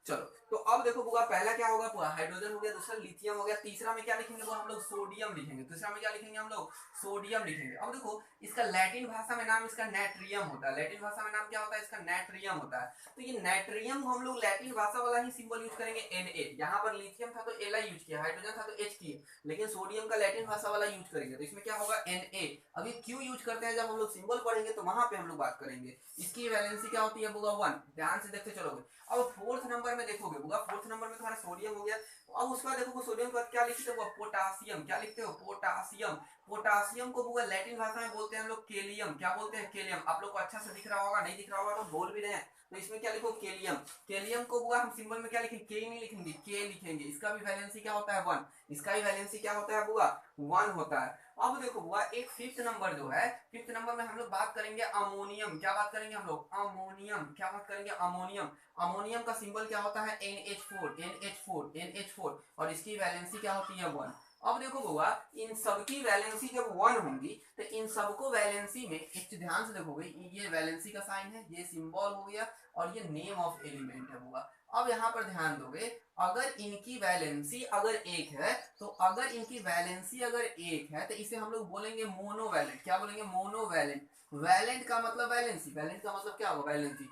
चलो तो अब देखो बुआ, पहला क्या होगा पूरा हाइड्रोजन हो गया, दूसरा लिथियम हो गया, तीसरा में क्या लिखेंगे वो हम लोग सोडियम लिखेंगे। तीसरा में क्या लिखेंगे हम लोग, सोडियम लिखेंगे। अब देखो इसका लैटिन भाषा में नाम इसका नेट्रियम होता है। लैटिन भाषा में नाम क्या होता है इसका, नेट्रियम होता है। तो ये नेट्रियम को हम लोग लैटिन भाषा वाला ही सिंबल यूज करेंगे Na। यहाँ पर लिथियम था तो Li यूज किया, हाइड्रोजन था तो H किया, लेकिन सोडियम का लैटिन भाषा वाला यूज करेंगे, तो इसमें क्या होगा Na। अब ये क्यों यूज करते हैं, जब हम लोग सिंबल पढ़ेंगे तो वहां पे हम लोग बात करेंगे। इसकी वैलेंसी क्या होती है बुआ 1, ध्यान से देखते चलोगे। अब फोर्थ नंबर में देखोगे बुआ, फोर्थ नंबर में तुम्हारा सोडियम हो गया। अब उसके बाद देखो सोडियम के बाद क्या लिखते हो, पोटासियम। क्या लिखते हो, पोटासियम। पोटासियम को बुआ लैटिन भाषा में बोलते हैं हम लोग केलियम। क्या बोलते हैं, केलियम। आप लोग को अच्छा से दिख रहा होगा, नहीं दिख रहा होगा तो बोल भी रहे हैं। तो इसमें क्या लिखो, केलियम। केलियम को बुआ हम सिंबल में क्या लिखेंगे, के नहीं लिखेंगे, के लिखेंगे। इसका भी वैलेंसी क्या होता है 1। इसका भी वैलेंसी क्या होता है बुआ 1 होता है। अब देखो बुआ एक फिफ्थ नंबर जो है, फिफ्थ नंबर में हम लोग बात करेंगे अमोनियम। क्या बात करेंगे हम लोग, अमोनियम। क्या बात करेंगे, अमोनियम। अमोनियम का सिंबल क्या होता है NH4, NH4, NH4, और इसकी वैलेंसी क्या होती है 1। अब देखो बुआ इन सबकी वैलेंसी जब 1 होंगी तो इन सबको वैलेंसी में एक ध्यान से देखोगे, ये वैलेंसी का साइन है, ये सिंबल हो गया, और ये नेम ऑफ एलिमेंट है बुआ। अब यहाँ पर ध्यान दोगे, अगर इनकी वैलेंसी अगर एक है, तो अगर इनकी वैलेंसी अगर एक है तो इसे हम लोग बोलेंगे मोनोवैलेंट। क्या बोलेंगे, मोनोवैलेंट। वैलेंट का मतलब वैलेंसी, वैलेंट का मतलब क्या होगा, वैलेंसी।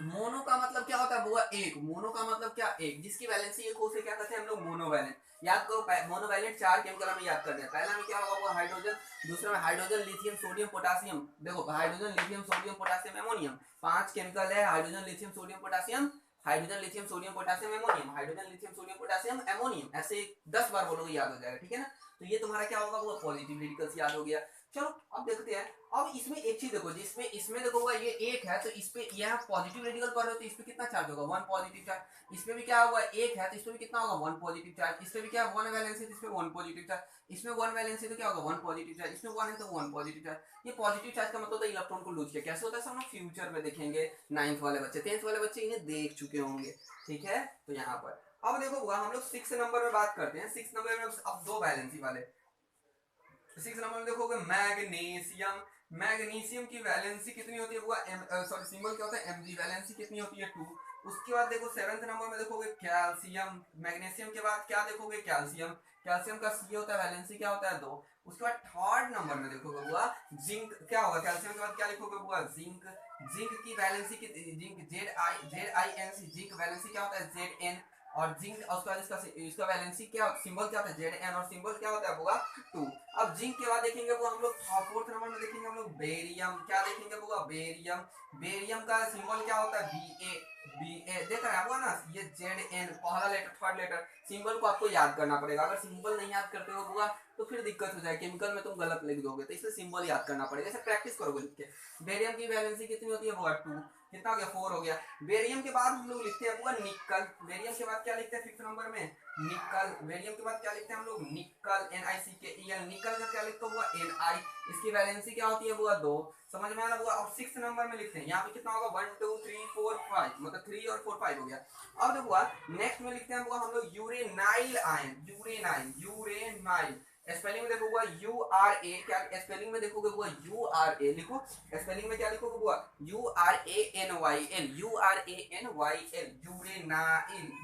मोनो का मतलब क्या होता है बुआ, एक। मोनो का मतलब क्या, एक। जिसकी वैलेंसी एक हो उसे क्या कहते हैं हम लोग, मोनोवैलेंट। याद करो मोनोवैलेंट 4 केमिकल में याद करते हैं। पहला में क्या होगा वो हाइड्रोजन, दूसरा में हाइड्रोजन लिथियम सोडियम पोटासियम। देखो hydrogen lithium sodium potassium ammonium, 5 chemical है, hydrogen lithium sodium potassium, hydrogen lithium sodium potassium ammonium, hydrogen lithium sodium potassium ammonium. ऐसे 10 बार बोलोगे याद हो जाएगा, ठीक है ना। तो ये तुम्हारा क्या होगा वो पॉजिटिव रेडिकल्स याद हो गया। चलो अब देखते हैं। अब इसमें एक चीज देखो, जिसमें इसमें देखो ये एक है तो इस पे यह पॉजिटिव रेडिकल पड़ रहा है तो इस पे कितना चार्ज होगा, वन पॉजिटिव चार्ज। इसमें भी क्या हुआ, एक है तो इसमें भी कितना होगा, वन पॉजिटिव चार्ज। इसमें भी क्या वन वैलेंस है तो इसमें वन पॉजिटिव चार्ज। इसमें वन वैलेंस है तो क्या होगा, वन पॉजिटिव चार्ज। इसमें वन है तो वन पॉजिटिव चार्ज। ये पॉजिटिव चार्ज का मतलब होता है इलेक्ट्रॉन को लूज किया। कैसे होता है सब लोग फ्यूचर में देखेंगे, 9th वाले बच्चे 10th वाले बच्चे इन्हें देख चुके होंगे, ठीक है। तो यहाँ पर अब देखो हम लोग 6 नंबर में बात करते हैं। 6 नंबर में अब दो वैलेंसी वाले। 6 नंबर में देखोगे मैग्नीशियम। मैग्नीशियम की वैलेंसी कितनी होती है वो, सॉरी सिंबल क्या होता है, Mg। वैलेंसी कितनी होती है 2। उसके बाद देखो 7th नंबर में देखोगे कैल्शियम। मैग्नीशियम के बाद क्या देखोगे, कैल्शियम। कैल्शियम का C होता है, वैलेंसी क्या होता है 2। उसके बाद 3rd नंबर में देखोगे हुआ जिंक। क्या होगा, कैल्शियम के बाद क्या लिखोगे हुआ, जिंक। जिंक की वैलेंसी की, जिंक ZINC, जिंक वैलेंसी क्या होता है Zn। और जिंक उसके बाद इसका वैलेंसी क्या, सिंबल क्या होता है Zn, और सिंबल क्या होता है होगा 2। अब जिंक के बाद देखेंगे वो हम लोग 4th नंबर में देखेंगे हम लोग बेरियम। क्या देखेंगे वो, बेरियम। बेरियम का सिंबल क्या होता है Ba। देख रहे हैं ना, ये Zn पहला लेटर थर्ड लेटर। सिंबल को आपको याद करना पड़ेगा। अगर सिंबल नहीं याद करते हो बुआ तो फिर दिक्कत हो जाए, केमिकल में तुम गलत लिख दोगे, तो इसलिए सिंबल याद करना पड़ेगा। ऐसे प्रैक्टिस करोगे लिख के। बेरियम की वैलेंसी कितनी होती है बुआ, 2। कितना हो गया, 4 हो गया। बेरियम के बाद हम लोग लिखते हैं बुआ निकल। बेरियम के बाद क्या लिखते हैं 5th नंबर में, निकल। बेरियम के बाद क्या लिखते हैं हम लोग, निकल, NiCkel। निकल का क्या लिखते हुआ, Ni। इसकी वैलेंसी क्या होती है बुआ, 2। समझ में आना बुआ। अब 6th नंबर में लिखते हैं, यहाँ पे कितना होगा 1 2 3 4 5, मतलब 3 और 4 5 हो गया। अब देखो बुआ नेक्स्ट में लिखते हैं बुआ हम लोग यूरेनाइल आयन। यूरेनाइल स्पेलिंग में देखो बुआ URA। क्या स्पेलिंग में देखोगे बुआ URA लिखो। स्पेलिंग में क्या लिखोगे बुआ URANYL।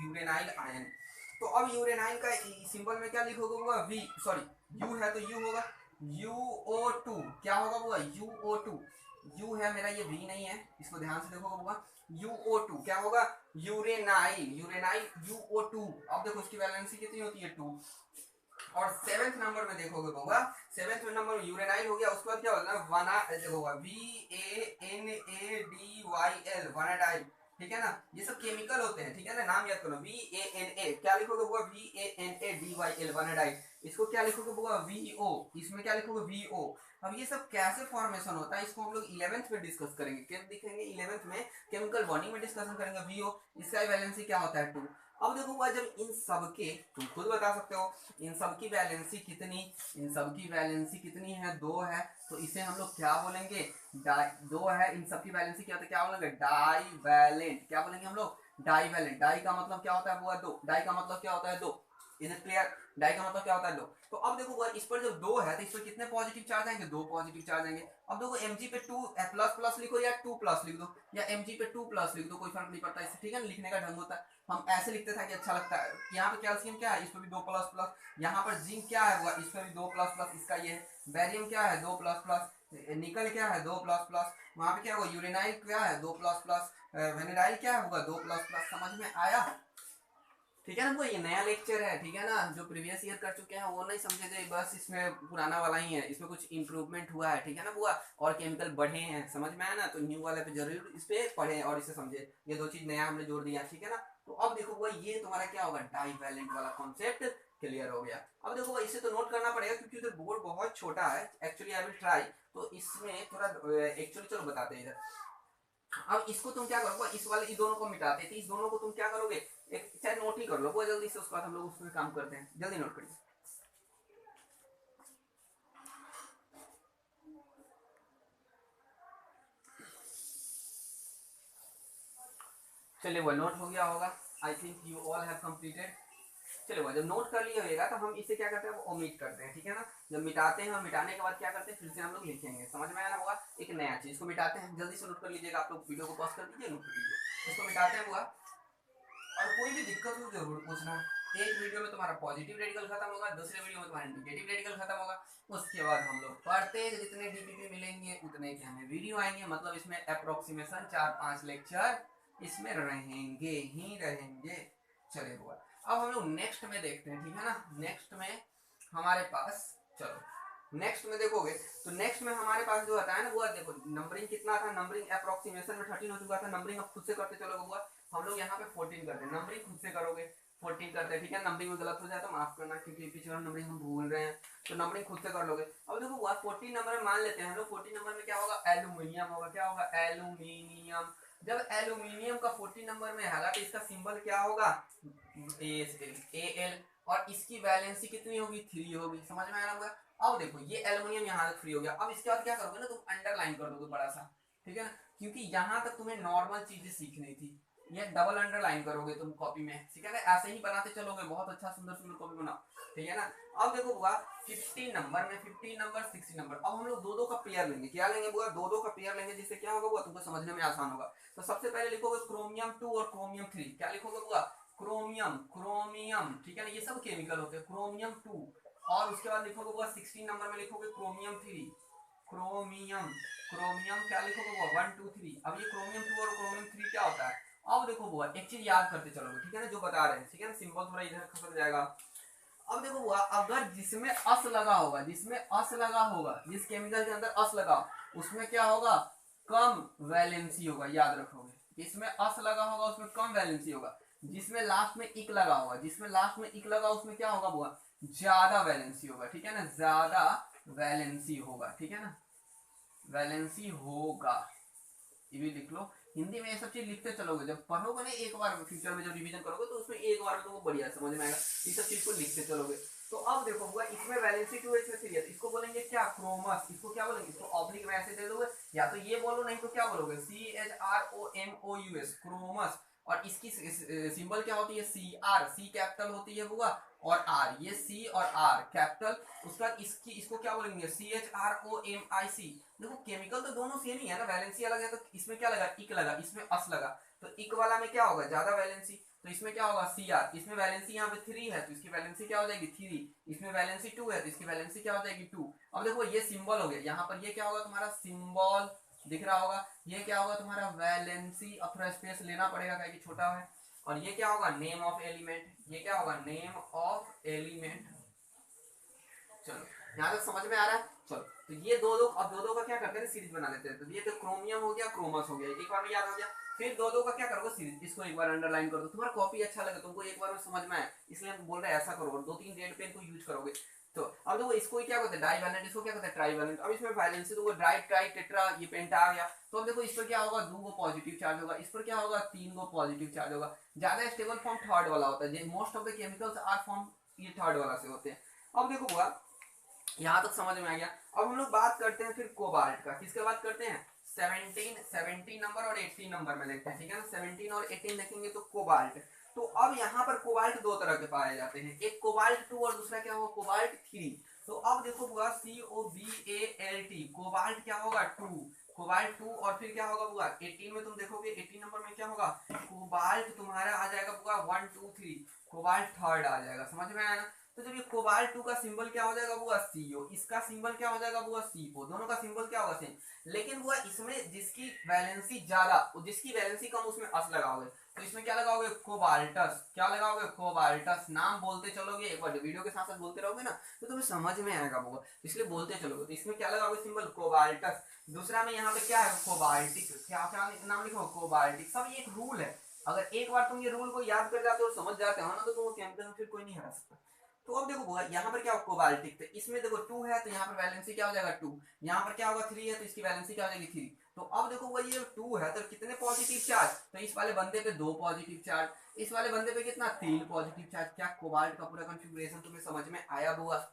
यूरेनाइल आयन। तो अब यूरेनाइल का सिंबल में क्या लिखोगे बुआ, V, सॉरी U है तो U होगा UO2। क्या होगा बुआ, UO2। U है मेरा, ये V नहीं है, इसको ध्यान से देखोगे बुआ। UO2 क्या होगा, यूरेनाइल UO2। अब देखो उसकी वैलेंसी कितनी होती है, 2। और 7th नंबर में देखोगे होगा, 7th नंबर में यूरेनाइल हो गया। उसके बाद क्या होगा, वना होगा VANADYL, वनाडाइल, ठीक है ना। ये सब केमिकल होते हैं, ठीक है ना, नाम याद करो। VANA क्या लिखोगे होगा, VANADYL, वनाडाइल। इसको क्या लिखोगे होगा, VO। इसमें क्या लिखोगे, VO। अब ये सब कैसे फॉर्मेशन होता है इसको हम लोग 11th में डिस्कस करेंगे। क्या दिखेंगे 11th में, केमिकल बॉन्डिंग में डिस्कशन करेंगे। VO इसका वैलेंसी क्या होता है, 2। अब देखो भाई जब इन सब के, तुम खुद बता सकते हो इन सब की वैलेंसी कितनी, इन सब की वैलेंसी कितनी है, 2 है। तो इसे हम लोग क्या बोलेंगे, 2 है। इन सब की वैलेंसी क्या होता है, क्या बोलेंगे, डाई वैलेंट। क्या बोलेंगे हम लोग, डाई वैलेंट। डाई का मतलब क्या होता है बुआ, 2। डाई का मतलब क्या होता है, 2। इज इट क्लियर, डाई का मतलब क्या होता है, 2। तो अब देखो बुआ इस पर जब 2 है तो इस पर कितने पॉजिटिव चार्ज आएंगे, 2 पॉजिटिव चार्ज आएंगे। अब देखो Mg पे 2 प्लस प्लस लिखो या 2 प्लस लिख दो, या Mg पे 2 प्लस लिख दो, कोई फर्क नहीं पड़ता इससे, ठीक है ना। लिखने का ढंग होता है, हम ऐसे लिखते था कि अच्छा लगता है। यहाँ पे कैल्शियम क्या है, इस पर भी 2 प्लस प्लस। यहाँ पर जिंक क्या है हुआ, इस पर भी 2 प्लस प्लस, इसका ये है। बैरियम क्या है, 2 प्लस प्लस। निकल क्या है, 2 प्लस प्लस। वहां पे क्या होगा, यूरेनाइल क्या है, 2 प्लस प्लस। वेनेडाइल क्या होगा, 2 प्लस प्लस। समझ में आया, ठीक है ना। वो ये नया लेक्चर है, ठीक है ना, जो प्रीवियस ईयर कर चुके हैं वो नहीं समझे थे, बस इसमें पुराना वाला ही है, इसमें कुछ इंप्रूवमेंट हुआ है, ठीक है ना बुआ। और केमिकल बढ़े हैं, समझ में आया ना। तो न्यू वाले पे जरूर इस पे पढ़े और इसे समझे। ये 2 चीज नया हमने जोड़ दिया, ठीक है ना। तो अब देखो बुआ ये तुम्हारा क्या होगा, डाईवैलेंट वाला कॉन्सेप्ट क्लियर हो गया। अब देखो बुआ इसे तो नोट करना पड़ेगा क्योंकि उधर बोर्ड बहुत छोटा है। एक्चुअली आई विल ट्राई, तो इसमें थोड़ा एक्चुअली चलो बताते हैं इधर। अब इसको तुम क्या करोगे, इस वाले इस दोनों को मिटाते थे, इस दोनों को तुम क्या करोगे, एक चाहे नोट ही कर लो वो जल्दी से, उसके बाद हम लोग उसमें काम करते हैं। जल्दी नोट करिए। चलिए वो नोट हो गया होगा, I think you all have completed. चलिए वो जब नोट कर लिया होगा तो हम इसे क्या करते हैं, वो ओमिट करते हैं, ठीक है ना। जब मिटाते हैं और मिटाने के बाद क्या करते हैं, फिर से हम लोग लिखेंगे। समझ में आया ना होगा, एक नया चीज को मिटाते हैं। जल्दी से नोट कर लीजिएगा, आप लोग वीडियो को पॉज कर दीजिए, नोट कर लीजिए। इसको मिटाते हैं हुआ, और कोई भी दिक्कत हो जरूर पूछना। एक वीडियो में तुम्हारा पॉजिटिव रेडिकल खत्म होगा, दूसरे वीडियो में तुम्हारा नेगेटिव रेडिकल खत्म होगा। उसके बाद हम लोग पढ़ते जितने डीपीपी मिलेंगे उतने के हमें वीडियो आएंगे, मतलब इसमें अप्रोक्सीमेशन 4-5 लेक्चर इसमें रहेंगे ही रहेंगे। चले हुआ, अब हम लोग नेक्स्ट में देखते हैं, ठीक है ना। नेक्स्ट में हमारे पास, चलो नेक्स्ट में देखोगे तो नेक्स्ट में हमारे पास जो आता है ना वो देखो, नंबरिंग कितना था, नंबरिंग अप्रोक्सीमेशन में 13 हो चुका था। नंबरिंग अब खुद से करते चलोगे हुआ, हम लोग यहाँ पे 14 करते हैं। नंबरिंग खुद से करोगे 14 करते हैं, ठीक है। नंबरिंग में गलत हो जाए तो माफ करना, क्योंकि पिछले नंबरिंग हम भूल रहे हैं, तो नंबरिंग खुद से कर लोगे। अब देखो 14 नंबर में मान लेते हैं हम लोग 14 नंबर में क्या होगा, एल्यूमिनियम होगा। क्या होगा, एल्यूमिनियम। जब एल्यूमिनियम का 14 नंबर में है तो इसका सिंबल क्या होगा, AL, और इसकी वैलेंसी कितनी होगी, 3 होगी। समझ में आया होगा। अब देखो ये एल्यूमिनियम यहाँ तक फ्री हो गया। अब इसके बाद क्या करोगे ना, तुम अंडरलाइन कर दोगे बड़ा सा, ठीक है ना, क्योंकि यहाँ तक तुम्हें नॉर्मल चीजें सीखनी थी। ये डबल अंडरलाइन करोगे तुम कॉपी में, ठीक है ना, ऐसे ही बनाते चलोगे, बहुत अच्छा सुंदर सुंदर कॉपी बनाओ, ठीक है ना। अब देखो बुआ 15 नंबर में 15 नंबर 16 नंबर, अब हम लोग दो दो का पेयर लेंगे। क्या लेंगे बुआ, दो दो का पेयर लेंगे, जिससे क्या होगा बुआ, तुमको समझने में आसान होगा। तो सबसे पहले लिखोगे क्रोमियम 2 और क्रोमियम 3। क्या लिखोगे बुआ, क्रोमियम, क्रोमियम, ठीक है ना, ये सब केमिकल होते हैं, क्रोमियम 2। और उसके बाद लिखोगे बुआ 16 नंबर में लिखोगे क्रोमियम 3, क्रोमियम, क्रोमियम क्या लिखोगे बुआ 1 2 3। अब ये क्रोमियम 2 और क्रोमियम 3 क्या होता है। अब देखो बुआ एक चीज याद करते चलोगे, ठीक है ना, जो बता रहे हैं, ठीक है ना, सिंबल थोड़ा इधर खसक जाएगा। अब देखो बुआ अगर जिसमें अस लगा होगा, जिसमें अस लगा होगा, जिस केमिकल के अंदर अस लगा, उसमें क्या होगा, कम वैलेंसी होगा। याद रखोगे, जिसमें अस लगा होगा उसमें कम वैलेंसी होगा। जिसमें लास्ट में इक लगा होगा, जिसमें लास्ट में इक लगा उसमें क्या होगा बुआ, ज्यादा वैलेंसी होगा, ठीक है ना, ज्यादा वैलेंसी होगा, ठीक है ना, वैलेंसी होगा। ये भी लिख लो। हिंदी में ये सब चीज लिखते चलोगे, जब पढ़ोगे ना एक बार फ्यूचर में जब रिवीजन करोगे तो उसमें एक बार में तो बढ़िया समझ में आएगा, ये सब चीज को लिखते चलोगे। तो अब देखो हुआ इसमें वैलेंसी 2 इसमें 3 है, इसको बोलेंगे क्या, क्रोमस। इसको क्या बोलेंगे, इसको ऑब्लिक में ऐसे दे दोगे, या तो ये बोलो, नहीं तो क्या बोलोगे, CHROMOUS, क्रोमस। और इसकी सिंबल क्या होती है, CR, C कैपिटल होती है बुआ, और R, ये C और R कैपिटल। उसका इसकी इसको क्या बोलेंगे, CHROMIC। देखो केमिकल तो दोनों सेम ही है ना, वैलेंसी अलग है, तो इसमें क्या लगा, इक लगा, इसमें अस लगा, तो इक वाला में क्या होगा, ज्यादा वैलेंसी, तो इसमें क्या होगा, CR। इसमें वैलेंसी यहाँ पे 3 है तो इसकी वैलेंसी क्या हो जाएगी, 3। इसमें वैलेंसी 2 है तो इसकी वैलेंसी क्या हो जाएगी, 2। अब देखो ये सिंबल हो गया, यहाँ पर ये क्या होगा तुम्हारा सिंबल दिख रहा होगा, ये क्या होगा तुम्हारा वैलेंसी। अब थोड़ा स्पेस लेना पड़ेगा क्योंकि छोटा है। और ये क्या होगा, नेम ऑफ एलिमेंट, ये क्या होगा, नेम ऑफ एलिमेंट। चलो यहाँ तक समझ में आ रहा है। चलो तो ये दो दो, अब दो दो का क्या करते हैं, सीरीज बना लेते हैं। तो ये तो क्रोमियम हो गया, क्रोमस हो गया, एक बार में याद हो गया। फिर दो दो का क्या करोगे, सीरीज। इसको एक बार अंडरलाइन कर दो, तुम्हारा कॉपी अच्छा लगे, तुमको एक बार में समझ में आए, इसलिए हम बोल रहे हैं ऐसा करो, और 2-3 रेड पेन को यूज करोगे। तो अब देखो इसको क्या कहते हैं, डाइवैलेंट, इसको क्या कहते हैं, ट्राइवैलेंट। अब इसमें वैलेंसी तो डाई ट्राई टेट्रा, ये पेंटा आ गया। तो अब देखो इस पर क्या होगा, 2 गो पॉजिटिव चार्ज होगा, इस पर क्या होगा, 3 गो पॉजिटिव चार्ज होगा। ज्यादा स्टेबल फॉर्म थर्ड वाला होता है, most of the chemicals are form ये थर्ड वाला से होते हैं। अब देखो हुआ यहाँ तक समझ में आ गया। अब हम लोग बात करते हैं फिर कोबाल्ट का। किसके बात करते हैं, 17 नंबर और 18 नंबर में देखते हैं, ठीक है ना। 17 और 18 देखेंगे तो कोबाल्ट। तो अब यहाँ पर कोबाल्ट दो तरह के पाए जाते हैं, एक कोबाल्ट 2 और दूसरा क्या होगा, कोबाल्ट 3। तो अब देखो हुआ COBALT, कोबाल्ट क्या होगा 2, कोबाल्ट 2। और फिर क्या होगा बुआ 18 में, तुम देखोगे 18 नंबर में क्या होगा, कोबाल्ट तुम्हारा आ जाएगा बुआ 1 2 3, कोबाल्ट थर्ड आ जाएगा। समझ में आया ना। तो जब ये कोबाल्ट 2 का सिंबल क्या हो जाएगा बुआ, CO, इसका सिंबल क्या हो जाएगा बुआ, CO, दोनों का सिंबल क्या होगा सेम। लेकिन बुआ इसमें जिसकी वैलेंसी ज्यादा, जिसकी वैलेंसी कम, उसमें अस लगाओगे, तो इसमें क्या लगाओगे, कोबाल्टस। क्या लगाओगे, कोबाल्टस। नाम बोलते चलोगे, एक बार वीडियो के साथ साथ बोलते रहोगे ना तो तुम्हें समझ में आएगा बुआ, इसलिए बोलते चलोगे। तो इसमें क्या लगाओगे सिंबल, कोबाल्टस। दूसरा में यहाँ पे क्या है, कोबाल्टिक। क्या क्या नाम लिखो, कोबाल्टिक। सब ये एक रूल है, अगर एक बार तुम ये रूल को याद कर जाते हो और समझ जाते हो ना, तो तुम केमिकल में फिर कोई नहीं हरा सकता। तो अब देखो यहाँ पर क्या हो, कोबाल्टिक। तो इसमें देखो 2 है तो यहाँ पर वैलेंसी क्या हो जाएगा 2, यहाँ पर क्या होगा 3 है तो इसकी वैलेंसी क्या हो जाएगी 3। तो अब देखो वो ये 2 है तो कितने पॉजिटिव चार्ज, तो इस वाले बंदे पे 2 पॉजिटिव चार्ज, इस वाले बंदे पे कितना 3 पॉजिटिव चार्ज। क्या कोबाल्ट का पूरा कॉन्फ़िगरेशन तुम्हें समझ में आया होगा,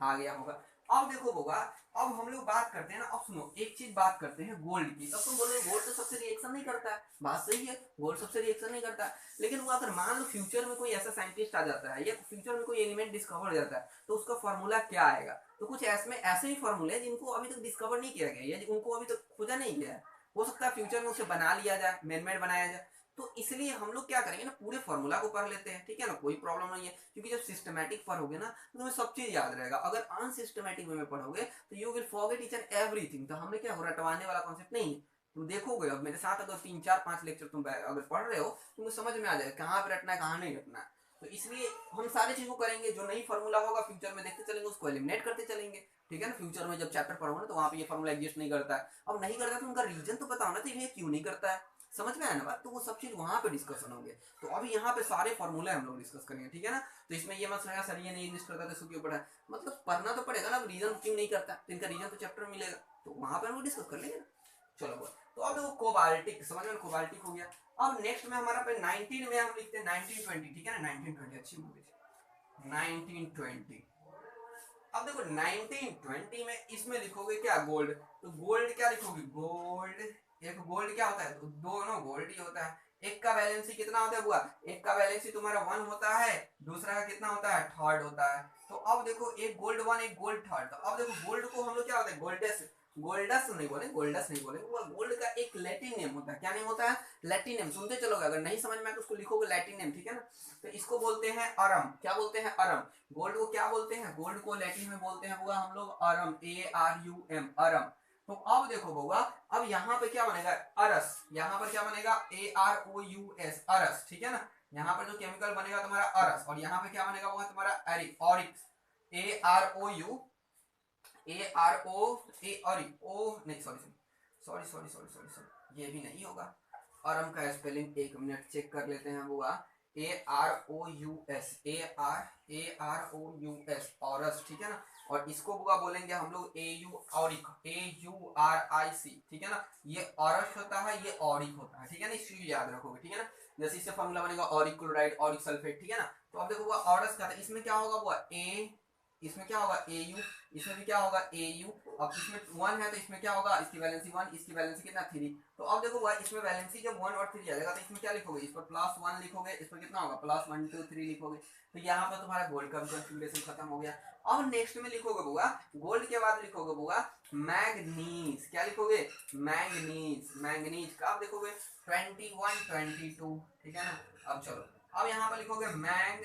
आ गया होगा। अब देखो होगा, अब हम लोग बात करते हैं ना, अब सुनो एक चीज बात करते हैं गोल्ड की। तब तुम बोलोगे गोल्ड तो सबसे रिएक्शन नहीं करता है, बात सही है, गोल्ड सबसे रिएक्शन नहीं करता है। लेकिन वो अगर मान लो फ्यूचर में कोई ऐसा साइंटिस्ट आ जाता है या फ्यूचर में कोई एलिमेंट डिस्कवर हो जाता है, तो उसका फॉर्मूला क्या आएगा। तो कुछ ऐसे ही फॉर्मूले जिनको अभी तक डिस्कवर नहीं किया गया या उनको अभी तक खोजा नहीं गया है, हो सकता है फ्यूचर में उसे बना लिया जाए, मैनमेड बनाया जाए। तो इसलिए हम लोग क्या करेंगे ना, पूरे फॉर्मूला को पढ़ लेते हैं, ठीक है ना, कोई प्रॉब्लम नहीं है। क्योंकि जब सिस्टमैटिक पढ़ोगे ना तो तुम्हें सब चीज याद रहेगा। अगर अनसिस्टमैटिक वे में पढ़ोगे तो you will forget each and everything. तो हमने क्या रटवाने वाला कॉन्सेप्ट नहीं। तुम देखोगे अब मेरे साथ अगर 3 4 5 लेक्चर तुम अगर पढ़ रहे हो, तुमको समझ में आ जाएगा कहाँ पे रटना है कहाँ नहीं रटना है। तो इसलिए हम सारी चीज को करेंगे, जो नई फॉर्मूला होगा फ्यूचर में देखते चलेंगे, उसको एलिमिनेट करते चलेंगे, ठीक है ना। फ्यूचर में जब चैप्टर पढ़ोगे ना तो वहाँ पे ये फॉर्मूला एग्जिस्ट नहीं करता है। अब नहीं करता तो उनका रीजन तो बताओ ना, तो ये क्यों नहीं करता है। समझ में आया ना बात। तो वो सब चीज वहां पे डिस्कशन होंगे। तो अभी यहाँ पे सारे फॉर्मूले हम लोग डिस्कस करेंगे, ठीक है ना। तो इसमें ये मत सोचना सर ये नहीं एग्जिस्ट करता तो इसको क्यों पढ़ा है, मतलब पढ़ना तो पड़ेगा ना, रीजन क्यों नहीं करता, तो इनका रीजन तो चैप्टर मिलेगा, तो वहां पर हम लोग डिस्कस कर लेंगे ना। चलो बोल, तो अब देखो कोबाल्टिक समझ में, कोबाल्टिक हो गया। अब नेक्स्ट में हमारा पे 19 में हम लिखते हैं 1920, ठीक है ना, 1920 अच्छी मूवी 1920। अब देखो 1920 में इसमें लिखोगे क्या, गोल्ड, तो गोल्ड क्या लिखोगे, गोल्ड, एक गोल्ड क्या होता है, तो दोनों गोल्ड ही होता है। एक का वैलेंसी कितना होता है बुआ, एक का वैलेंसी तुम्हारा 1 होता है, दूसरा का कितना होता है, थर्ड होता है। तो अब देखो एक गोल्ड 1 एक गोल्ड थर्ड, तो अब देखो गोल्ड को हम लोग क्या होता है, गोल्डस, गोल्डस नहीं बोले, गोल्डस नहीं बोले, वो गोल्ड का एक लैटिन नेम होता है, क्या नेम होता है, लैटिन नेम, सुनते चलोगे, अगर नहीं समझ में आए तो उसको लिखोगे लैटिन नेम, ठीक है ना। तो इसको बोलते हैं अरम, क्या बोलते हैं, अरम। गोल्ड को क्या बोलते हैं, गोल्ड को लैटिन में बोलते हैं बुआ हम लोग अरम, ARUM, अरम। तो अब देखो बुआ, अब यहाँ पे क्या बनेगा, अरस, यहाँ पर क्या बनेगा, AROUS, अरस, ठीक है ना। यहाँ पर जो केमिकल बनेगा तुम्हारा अरस, और यहाँ पे क्या बनेगा वो तुम्हारा एरिक, ऑरिक्स, नहीं सॉरी ये भी नहीं होगा। अरम का स्पेलिंग एक मिनट चेक कर लेते हैं बुआ, AROUS, ऑरस, ठीक है ना। और इसको बुआ बोलेंगे हम लोग ऑरिक, AURIC, ठीक है ना। ये ऑरस होता है, ये ऑरिक होता है, ठीक है ना, इस चीज याद रखोगे, ठीक है ना। जैसे इससे फॉर्मूला बनेगा ऑरिक क्लोराइड, ऑरिक सल्फेट, ठीक है ना। तो अब देखो बुआ ऑरस का था, इसमें क्या होगा बुआ, इसमें क्या होगा AU, इसमें भी क्या होगा AU। अब इसमें 1 है तो इसमें क्या होगा, इसकी वैलेंसी 1, इसकी वैलेंसी कितना 3। तो अब देखो भाई इसमें वैलेंसी जब 1 और 3 आ जाएगा तो इसमें क्या लिखोगे, इस पर +1 लिखोगे, इस पर कितना होगा +1 2 3 लिखोगे। तो यहाँ पर तुम्हारा गोल्ड का कॉन्फ़िगरेशन खत्म हो गया। अब नेक्स्ट में लिखोगे बुआ, गोल्ड के बाद लिखोगे बुआ मैग्नीज, क्या लिखोगे, मैग्नीज, मैग्नीज का अब देखोगे 21 22, ठीक है ना। अब चलो, अब यहाँ पर लिखोगे मैंग,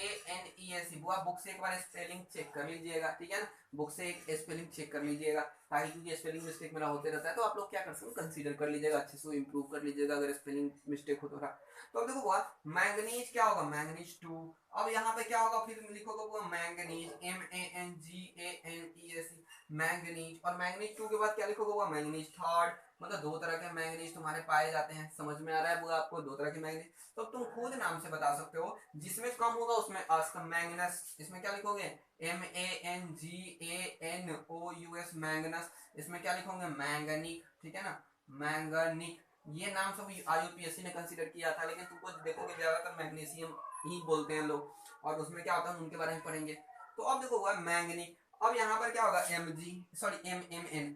MANGANES, बुआ बुक से एक बार स्पेलिंग चेक कर लीजिएगा, ठीक है ना, बुक से एक स्पेलिंग चेक कर लीजिएगा, ताकि क्योंकि स्पेलिंग मिस्टेक मेरा होते रहता है, तो आप लोग क्या कर सकते हो, कंसीडर कर लीजिएगा, अच्छे से इंप्रूव कर लीजिएगा अगर स्पेलिंग मिस्टेक हो तो रहा। तो अब देखो बुआ मैंगनीज क्या होगा, मैंगनीज 2। अब यहाँ पे क्या होगा, फिर लिखोगे बुआ मैंगनीज, MANGANES, मैंगनीज, और मैंगनीज 2 के बाद क्या लिखोगे बुआ, मैंगनीज थर्ड। मतलब 2 तरह के मैंगनीज तुम्हारे पाए जाते हैं, समझ में आ रहा है बुआ आपको, 2 तरह के मैंगनीज। तो तुम खुद नाम से बता सकते हो, जिसमें कम होगा उसमें आस्क मैग्नस, इसमें क्या लिखोगे MANGANOUS, मैग्नस। इसमें क्या लिखोगे मैंगनीक, ठीक है ना, मैंगनीक। ये नाम सब IUPAC ने कंसीडर किया था, लेकिन तुमको देखोगे ज्यादातर मैग्नीशियम ही बोलते हैं लोग, और उसमें क्या होता है उनके बारे में पढ़ेंगे। तो अब देखो हुआ मैंगनीक। अब यहाँ पर क्या होगा MN,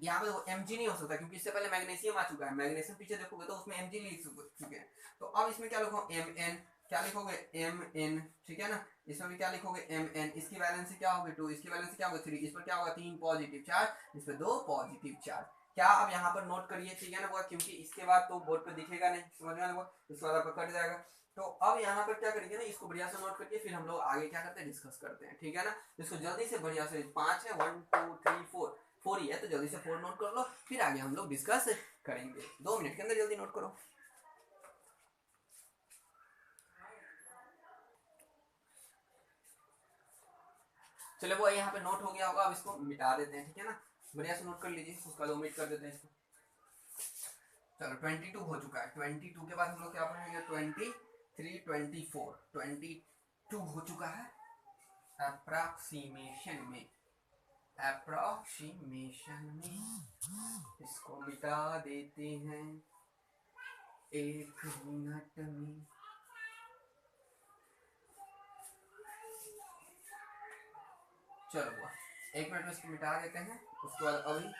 यहाँ पे देखो MG नहीं हो सकता क्योंकि इससे पहले मैग्नीशियम आ चुका है, मैग्नीशियम पीछे देखोगे तो उसमें MG लिख चुके हैं। तो अब इसमें क्या लिखो MN, क्या लिखोगे MN, ठीक है ना। इसमें भी क्या लिखोगे MN, इसकी वैलेंसी क्या होगी 2, इसकी वैलेंसी क्या होगी 3, इस पर क्या होगा 3 पॉजिटिव चार्ज, इस पर 2 पॉजिटिव चार्ज। क्या अब यहाँ पर नोट करिए, ठीक है ना, क्योंकि इसके बाद तो बोर्ड पे दिखेगा नहीं, समझ में आया, इसके बाद आपका कट जाएगा। तो अब यहाँ पर क्या करेंगे ना, इसको बढ़िया से नोट करके फिर हम लोग आगे क्या करते हैं, डिस्कस करते हैं, ठीक है ना। इसको जल्दी से बढ़िया से 5 है, 1 2 3 4 ही है, तो जल्दी से 4 नोट कर लो, फिर आगे हम लोग डिस्कस करेंगे। 2 मिनट के अंदर जल्दी नोट करो। चलो वो यहाँ पे नोट हो गया होगा, अब इसको मिटा देते हैं, ठीक है ना, बढ़िया से नोट कर लीजिए, उसका ओमिट कर देते हैं इसको। चलो 22 हो चुका है, 22 के बाद हम लोग क्या पढ़ेंगे, 23 24 22 हो चुका है। अप्रॉक्सीमेशन में इसको मिटा देते हैं 1 मिनट में। चलो 1 मिनट में इसको मिटा देते हैं, उसके बाद अभी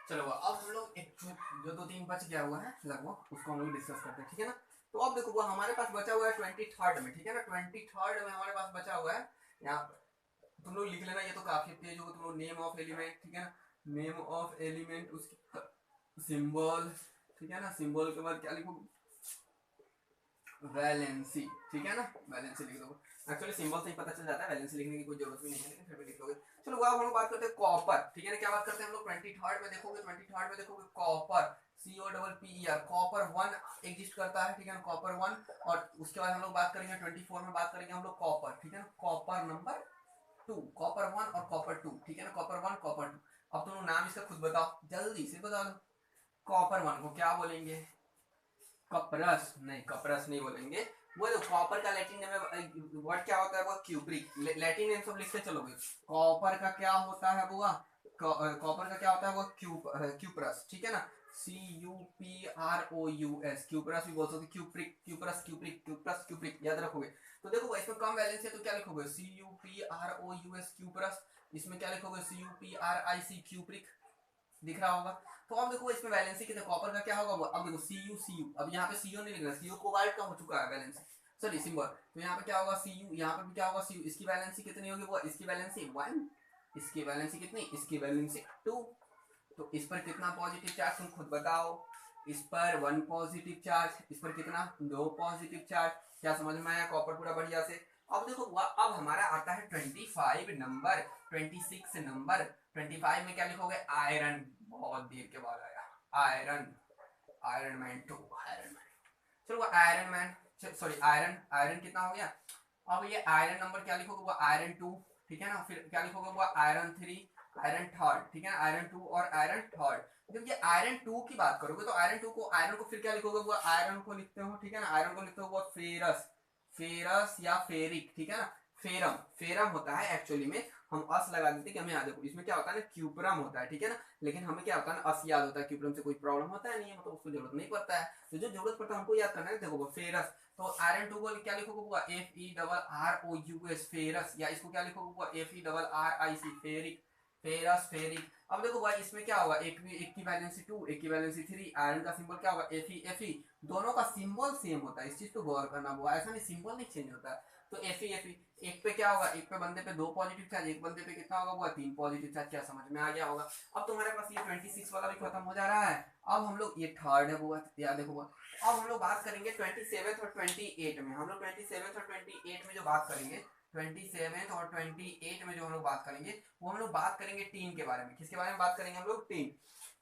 चलो अब हम लोग एक जो 2-3 बच गया हुआ है लगभग, उसको हम लोग डिस्कस करते हैं, ठीक है ना। तो अब देखो हमारे पास बचा हुआ है 23rd में, ठीक है ना, 23rd में हमारे पास बचा हुआ है, यहाँ तुम लोग लिख लेना, ये तो काफी तेज होगा, तुम लोग नेम ऑफ एलिमेंट, ठीक है ना, नेम ऑफ एलिमेंट, उसकी सिंबल, ठीक है ना, सिंबल के बाद क्या लिखोगे, वैलेंसी, ठीक है ना, वैलेंसी लिख दो। एक्चुअली सिंबल से ही पता चल जाता है, वैलेंसी लिखने की कोई जरूरत भी नहीं है, लेकिन फिर भी लिख दोगे। चलो अब हम लोग बात करते हैं कॉपर, ठीक है ना, क्या बात करते हैं हम लोग 23rd में देखोगे, 23rd में देखोगे कॉपर, COPPER, कॉपर 1 एग्जिस्ट करता है, ठीक है ना, कॉपर 1। और उसके बाद हम लोग बात करेंगे 24 में बात करेंगे हम लोग कॉपर, ठीक है ना, कॉपर नंबर 2, कॉपर 1 और कॉपर 2, ठीक है ना, कॉपर 1 कॉपर 2। अब तुम नाम इसका खुद बताओ, जल्दी से बता दो। कॉपर वन को क्या बोलेंगे? कपरस नहीं, कपरस नहीं बोलेंगे। वो जो कॉपर का लैटिन नेम में वर्ड क्या होता है? वो क्यूप्रिक। लैटिन नेम सब लिखते चलोगे। कॉपर का क्या होता है बुआ? कॉपर का क्या होता है? वो क्यूप्रस, ठीक है ना? CUPROUS, क्यूप्रस भी बोल सकते, cupric, cuprous, cupric, cuprous, cupric, याद रखोगे। तो देखो इसमें कम वैलेंस है तो क्या लिखोगे? CUPROUS cuprous. इसमें क्या लिखोगे? CUPRIC क्यूप्रिक, दिख रहा होगा। तो अब देखो इसमें वैलेंसी कितने, कॉपर का क्या होगा? अब देखो CU, अब यहाँ पे CO नहीं लिखना, CO कोबाल्ट का हो चुका है वैलेंसी, सॉरी सिंबल। तो यहाँ पे क्या होगा? CU, यहाँ पे भी क्या होगा? CU। इसकी वैलेंसी कितनी होगी? वो इसकी वैलेंसी 1, इसकी वैलेंसी कितनी? इसकी वैलेंसी 2। तो इस पर कितना पॉजिटिव चार्ज तुम खुद बताओ। इस पर 1 पॉजिटिव चार्ज, इस पर कितना? 2 पॉजिटिव चार्ज। क्या समझ में आया? कॉपर पूरा बढ़िया से। अब देखो अब हमारा आता है 25 नंबर, 26 नंबर। 25 में क्या लिखोगे? आयरन, बहुत देर के बाद आया iron. Iron man 2, iron man. चलो वो iron man, sorry iron, iron कितना हो गया? अब ये आयरन नंबर क्या लिखोगे? वो आयरन 2, ठीक है ना? फिर क्या लिखोगे? वो आयरन 3, आयरन थर्ड, ठीक है ना? आयरन 2 और आयरन थर्ड। जब ये आयरन 2 की बात करोगे तो आयरन 2 को, आयरन को फिर क्या लिखोगे? वो आयरन को लिखते हो, ठीक है ना? आयरन को लिखते हो वो फेरस, फेरस या फेरिक, ठीक है ना? फेरम, फेरम होता है एक्चुअली में। हम अस लगा देते कि हमें याद है, इसमें क्या होता है ना, क्यूपरम होता है, ठीक है ना? लेकिन हमें क्या होता है ना, अस याद होता है, क्यूपरम से कोई प्रॉब्लम होता है नहीं है, मतलब उसको जरूरत नहीं पड़ता है। तो जो जरूरत पड़ता है हमको याद करना है, देखो वो फेरस। तो आयरन 2 को क्या लिखोगे? FERROUS, ferrous. या इसको क्या लिखोगे? FERRIC, ferric, ferrous, ferric. अब देखो भाई इसमें क्या होगा? एक की वैलेंसी 2, एक की वैलेंसी 3। आयरन का सिंबल क्या होगा? Fe। दोनों का सिंबल सेम होता है, इस चीज को गौर करना हुआ, ऐसा नहीं सिंबल नहीं चेंज होता है। तो Fe, एक पे क्या होगा? एक पे बंदे पे 2 पॉजिटिव चार्ज, एक बंदे पे कितना होगा? वो 3 पॉजिटिव चार्ज। क्या समझ में आ गया होगा? अब तुम्हारे पास ये 26 वाला भी खत्म हो जा रहा है। अब हम लोग, ये थर्ड है वो, याद देखो। अब हम लोग बात करेंगे 27 और 28 में। हम लोग 27 और 28 में जो बात करेंगे, 27 और 28 में जो हम लोग बात करेंगे, वो हम लोग बात करेंगे टीन के बारे में। किसके बारे में बात करेंगे हम लोग? टीन,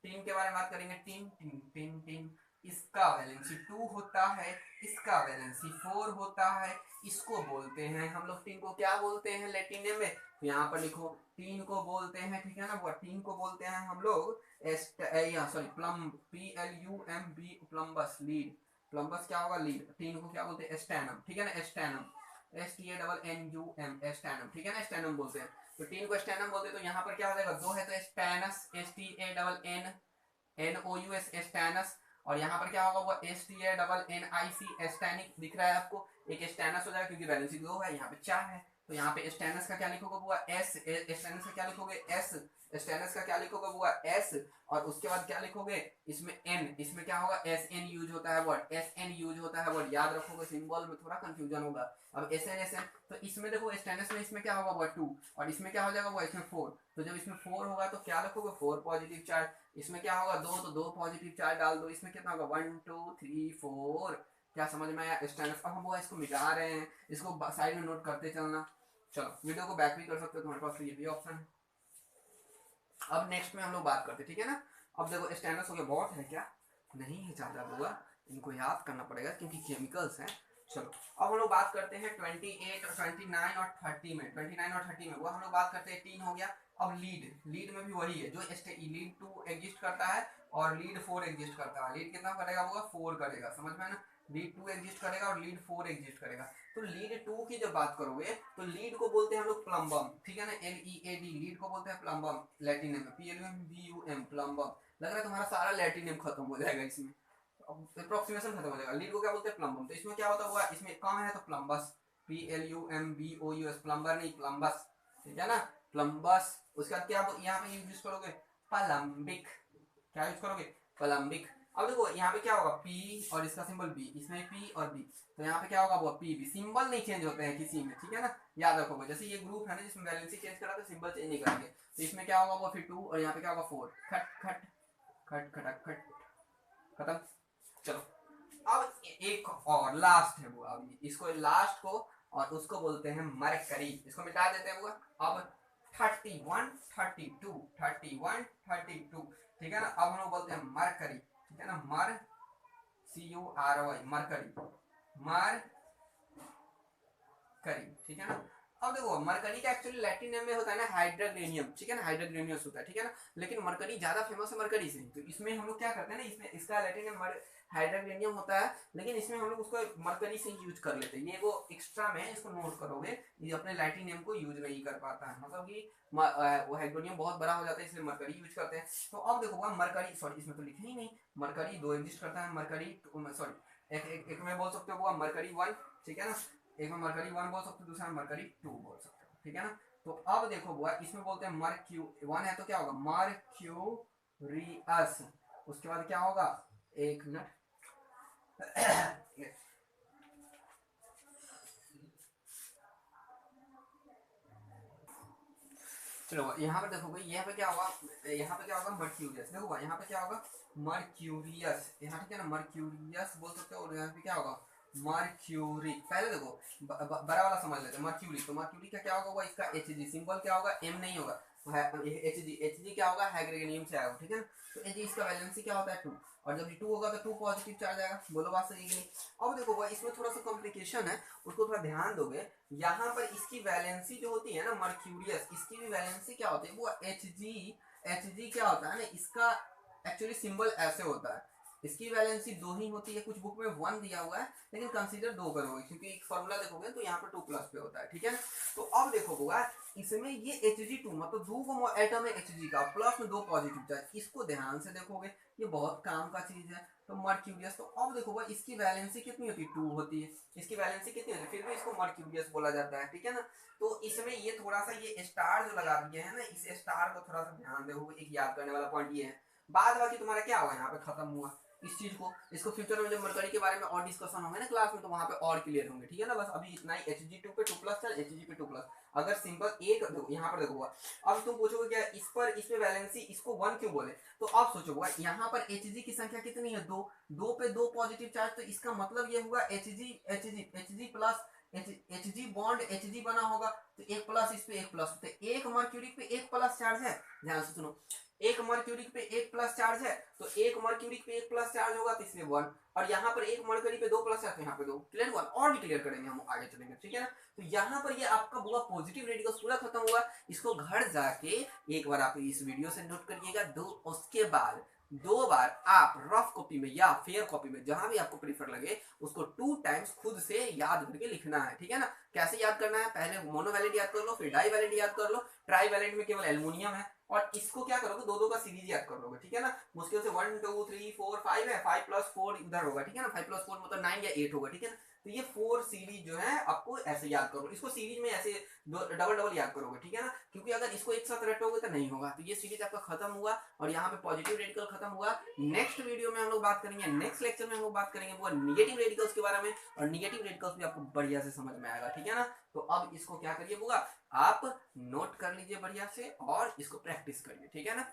टीन के बारे में बात करेंगे। Tin, tin, tin, tin. इसका वैलेंसी 2 होता है, इसका वैलेंसी 4 होता है। इसको बोलते हैं हम लोग, टीन को क्या बोलते हैं लैटिन नेम में? तो यहाँ पर लिखो, टीन को बोलते हैं, ठीक है ना? वो टीन को बोलते हैं हम लोग सॉरी PLUMB, प्लम्बस, लीड। प्लम्बस क्या होगा? लीड। टीन को क्या बोलते हैं? एस्टैनम, ठीक है ना? एस्टैनम, STANNUM, एस्टैनम, ठीक है ना? एस्टैनम बोलते हैं। तो टीन को एस्टैनम बोलते हैं। तो यहाँ पर क्या हो जाएगा? 2 है तो एस्टैनस, STANNOUS, एस्टैनस। और यहाँ पर क्या होगा? वो STANNIC, एस्टैनिक, दिख रहा है आपको? एक एस्टैनस हो जाएगा क्योंकि वैलेंसी 2 है, यहाँ पे 4 है। तो यहाँ पे एस्टैनस का क्या लिखोगे? वो S, एस्टैनस का क्या लिखोगे? S, एस्टैनस का क्या लिखोगे? वो S। और उसके बाद क्या लिखोगे? इसमें N, इसमें क्या होगा? SN यूज होता है वर्ड, SN यूज होता है वर्ड, याद रखोगे, सिंबल में थोड़ा कंफ्यूजन होगा। अब SN, तो इसमें देखो एस्टैनस में इसमें क्या होगा? वो 2, और इसमें क्या हो जाएगा? वो इसमें 4। तो जब इसमें 4 होगा तो क्या लिखोगे? 4 पॉजिटिव चार्ज। इसमें क्या होगा? 2, तो 2 पॉजिटिव चार्ज डाल दो। इसमें कितना होगा? 1 2 3 4। क्या समझ में आया? स्टैंडर्ड। अब हम वो इसको मिटा रहे हैं, इसको साइड में नोट करते चलना। चलो वीडियो को बैक भी कर सकते हो, तुम्हारे पास तो ये भी ऑप्शन है। अब नेक्स्ट में हम लोग बात करते, ठीक है ना? अब देखो स्टैंडर्ड हो गया, बहुत है क्या? नहीं है ज़्यादा हुआ, इनको याद करना पड़ेगा क्योंकि केमिकल्स हैं। चलो अब हम लोग बात करते हैं 28 और 29 और 30 में। 29 और 30 में वो हम लोग बात करते हैं, 3 हो गया। अब लीड, लीड में भी वही है जो लीड 2 एग्जिस्ट करता है और लीड 4 एग्जिस्ट करता है। लीड कितना करेगा? वो 4 करेगा, समझ में है ना? लीड 2 एग्जिस्ट करेगा और लीड 4 एग्जिस्ट करेगा। तो लीड 2 की जब बात करोगे तो लीड को बोलते हैं हम लोग प्लम्बम, ठीक है ना? LEAD, लीड को बोलते हैं प्लम्बम, लैटिन में PLUMBUM, प्लम्बम। लग रहा है तुम्हारा सारा लैटिन नेम खत्म हो जाएगा इसमें, अप्रोक्सीमेशन खत्म हो जाएगा। लीड को क्या बोलते हैं? प्लम्बम। तो इसमें क्या होता हुआ? इसमें कम है तो प्लम्बस, PLUMBOUS, प्लम्बर नहीं प्लम्बस, ठीक है ना? प्लम्बस। उसके बाद क्या यहाँ पे यूज करोगे? पलम्बिक। क्या यूज करोगे? पलम्बिक। अब देखो यहाँ पे क्या होगा? P और इसका सिंबल B, इसमें P और B, तो यहाँ पे क्या होगा? वो PB। सिंबल नहीं चेंज होते हैं किसी में, ठीक है ना? याद रखोगे, जैसे ये ग्रुप है ना जिसमें वैलेंसी चेंज करा तो सिंबल चेंज नहीं करेंगे। तो इसमें क्या होगा? वो फिर 2 और यहाँ पे क्या होगा? 4। खट खट खट खट खट, खत्म। चलो अब एक और लास्ट है वो, अब इसको लास्ट को और उसको बोलते हैं मरकरी। इसको मिटा देते हैं वो। अब 31 32 31 32, ठीक है ना? अब हम लोग बोलते हैं मरकरी, ठीक है ना? मर CURY, मरकरी, मर करी, ठीक है ना? अब देखो मरकरी का एक्चुअली लैटिन नेम में होता है ना हाइड्रोग्रेनियम, ठीक है ना, हाइड्रोग्रेनियस होता है, ठीक है ना, लेकिन मरकरी ज्यादा फेमस है मरकरी से, तो इसमें हम लोग क्या करते हैं ना, इसमें इसका लैटिन नेम हाइड्रोग्रेनियम होता है, लेकिन इसमें हम लोग उसको मरकरी से यूज कर लेते हैं। ये वो एक्स्ट्रा में इसको नोट करोगे, ये अपने लैटिन नेम को यूज नहीं कर पाता है, मतलब कि वो हाइड्रोनियम बहुत बड़ा हो जाता है, इसलिए मरकरी यूज करते हैं। तो अब देखो मरकरी, सॉरी इसमें तो लिखे ही नहीं, मरकरी दो एग्जिस्ट करता है, मरकरी सॉरी एक में बोल सकते हो मरकरी 1, ठीक है ना, एक में मरकरी 1 बोल सकते हो, दूसरा में मरकरी 2 बोल सकते हो, ठीक है ना। तो अब देखो बुआ इसमें बोलते हैं मर्क्यू 1 है तो क्या होगा मर्क्यूरियस, उसके बाद क्या होगा, एक मिनट चलो यहाँ पर देखो भाई, यहाँ पे क्या होगा, यहाँ पे क्या होगा मर्क्यूरियस, देखो यहाँ पे क्या होगा मर्क्यूरियस, यहाँ ठीक है ना, मर्क्यूरियस बोल सकते हो, और यहाँ पे क्या होगा मर्क्यूरी। पहले देखो बड़ा वाला समझ लेते हैं, मर्क्यूरी, तो मर्क्यूरी का क्या होगा, इसका एच जी सिंबल क्या होगा, एम नहीं होगा, एच जी क्या होगा हाइड्रोजन से आएगा, ठीक है ना। तो एच जी इसका वैलेंसी क्या होता है 2, और जब 2 होगा तो 2 पॉजिटिव चार्ज आएगा, बोलो बात सही कि नहीं। अब देखो भाई इसमें थोड़ा सा कॉम्प्लिकेशन है, उसको थोड़ा ध्यान दोगे, यहाँ पर इसकी वैलेंसी जो होती है ना मर्क्यूरियस, इसकी भी वैलेंसी क्या होती है वो एच जी क्या होता है ना, इसका एक्चुअली सिंबल ऐसे होता है, इसकी वैलेंसी 2 ही होती है, कुछ बुक में 1 दिया हुआ है, लेकिन कंसीडर 2 करोगे क्योंकि एक फॉर्मूला देखोगे तो यहाँ पर 2 प्लस पे होता है, ठीक है। तो अब देखो होगा इसमें ये Hg2 मतलब 2 को एटम है Hg का, प्लस में 2 पॉजिटिव चार्ज, इसको ध्यान से देखोगे ये बहुत काम का चीज है। तो मर्क्यूरियस, तो अब देखो भाई इसकी वैलेंसी कितनी होती है 2 होती है, इसकी वैलेंसी कितनी होती है, फिर भी इसको मर्क्यूरियस बोला जाता है, ठीक है ना। तो इसमें ये थोड़ा सा ये स्टार जो लगा दिए है ना, इस स्टार को थोड़ा सा ध्यान देखोगे, एक याद करने वाला पॉइंट ये है। बाद बाकी तुम्हारा क्या हुआ यहाँ पे खत्म हुआ इस चीज को, इसको फ्यूचर में जब मरकरी के बारे में और डिस्कशन होंगे ना क्लास में तो वहां पे और क्लियर होंगे, ठीक है ना। बस अभी इतना ही, Hg2 पे 2 प्लस चल, Hg पे 2 प्लस, अगर सिंपल एक यहाँ पर देखो, अब तुम पूछोगे क्या इस पे वैलेंसी इसको 1 क्यों बोले, तो अब सोचो यहाँ पर Hg की संख्या कितनी है 2, 2 पे 2 पॉजिटिव चार्ज, तो इसका मतलब ये हुआ Hg plus Hg bond Hg बना होगा, तो एक प्लस इस पे एक प्लस, तो एक मर्क्यूरिक पे एक प्लस चार्ज है, ध्यान से सुनो, एक मर्क्यूरिक पे एक प्लस चार्ज है, तो एक मर्क्यूरिक पे एक प्लस चार्ज होगा तो इसलिए 1, और यहाँ पर एक मर्करी पे 2 प्लस चार्ज, तो यहाँ पे 2, क्लियर 1, और भी क्लियर करेंगे हम आगे चलेंगे, ठीक है ना। तो यहाँ पर ये आपका हुआ पॉजिटिव रेडिकल्स पूरा खत्म हुआ, इसको घर जाके एक बार आप इस वीडियो से नोट करिएगा, उसके बाद 2 बार आप रफ कॉपी में या फेयर कॉपी में जहां भी आपको प्रीफर लगे उसको 2 टाइम्स खुद से याद करके लिखना है, ठीक है ना। कैसे याद करना है, पहले मोनोवैलेंट याद कर लो, फिर डाईवैलेंट याद कर लो, ट्राईवैलेंट में केवल एल्युमिनियम है, और इसको क्या करोगे 2 2 का सीरीज याद कर लोगे, ठीक है ना। मुश्किल से 1 2 3 4 5 है, 5 प्लस 4 इधर होगा, ठीक है ना, 5 प्लस 4 मतलब 9 या 8 होगा, ठीक है ना। तो ये 4 सीरीज जो है आपको ऐसे याद करो, इसको सीरीज में ऐसे डबल डबल याद करोगे, ठीक है ना, क्योंकि अगर इसको एक साथ रटोगे तो नहीं होगा। तो ये सीरीज आपका खत्म हुआ, और यहाँ पे पॉजिटिव रेडिकल खत्म हुआ। नेक्स्ट वीडियो में हम लोग बात करेंगे, नेक्स्ट लेक्चर में हम लोग बात करेंगे वो निगेटिव रेडिकल्स के बारे में, और निगेटिव रेडिकल्स भी आपको बढ़िया से समझ में आएगा, ठीक है ना। तो अब इसको क्या करिए होगा, आप नोट कर लीजिए बढ़िया से और इसको प्रैक्टिस करिए, ठीक है ना।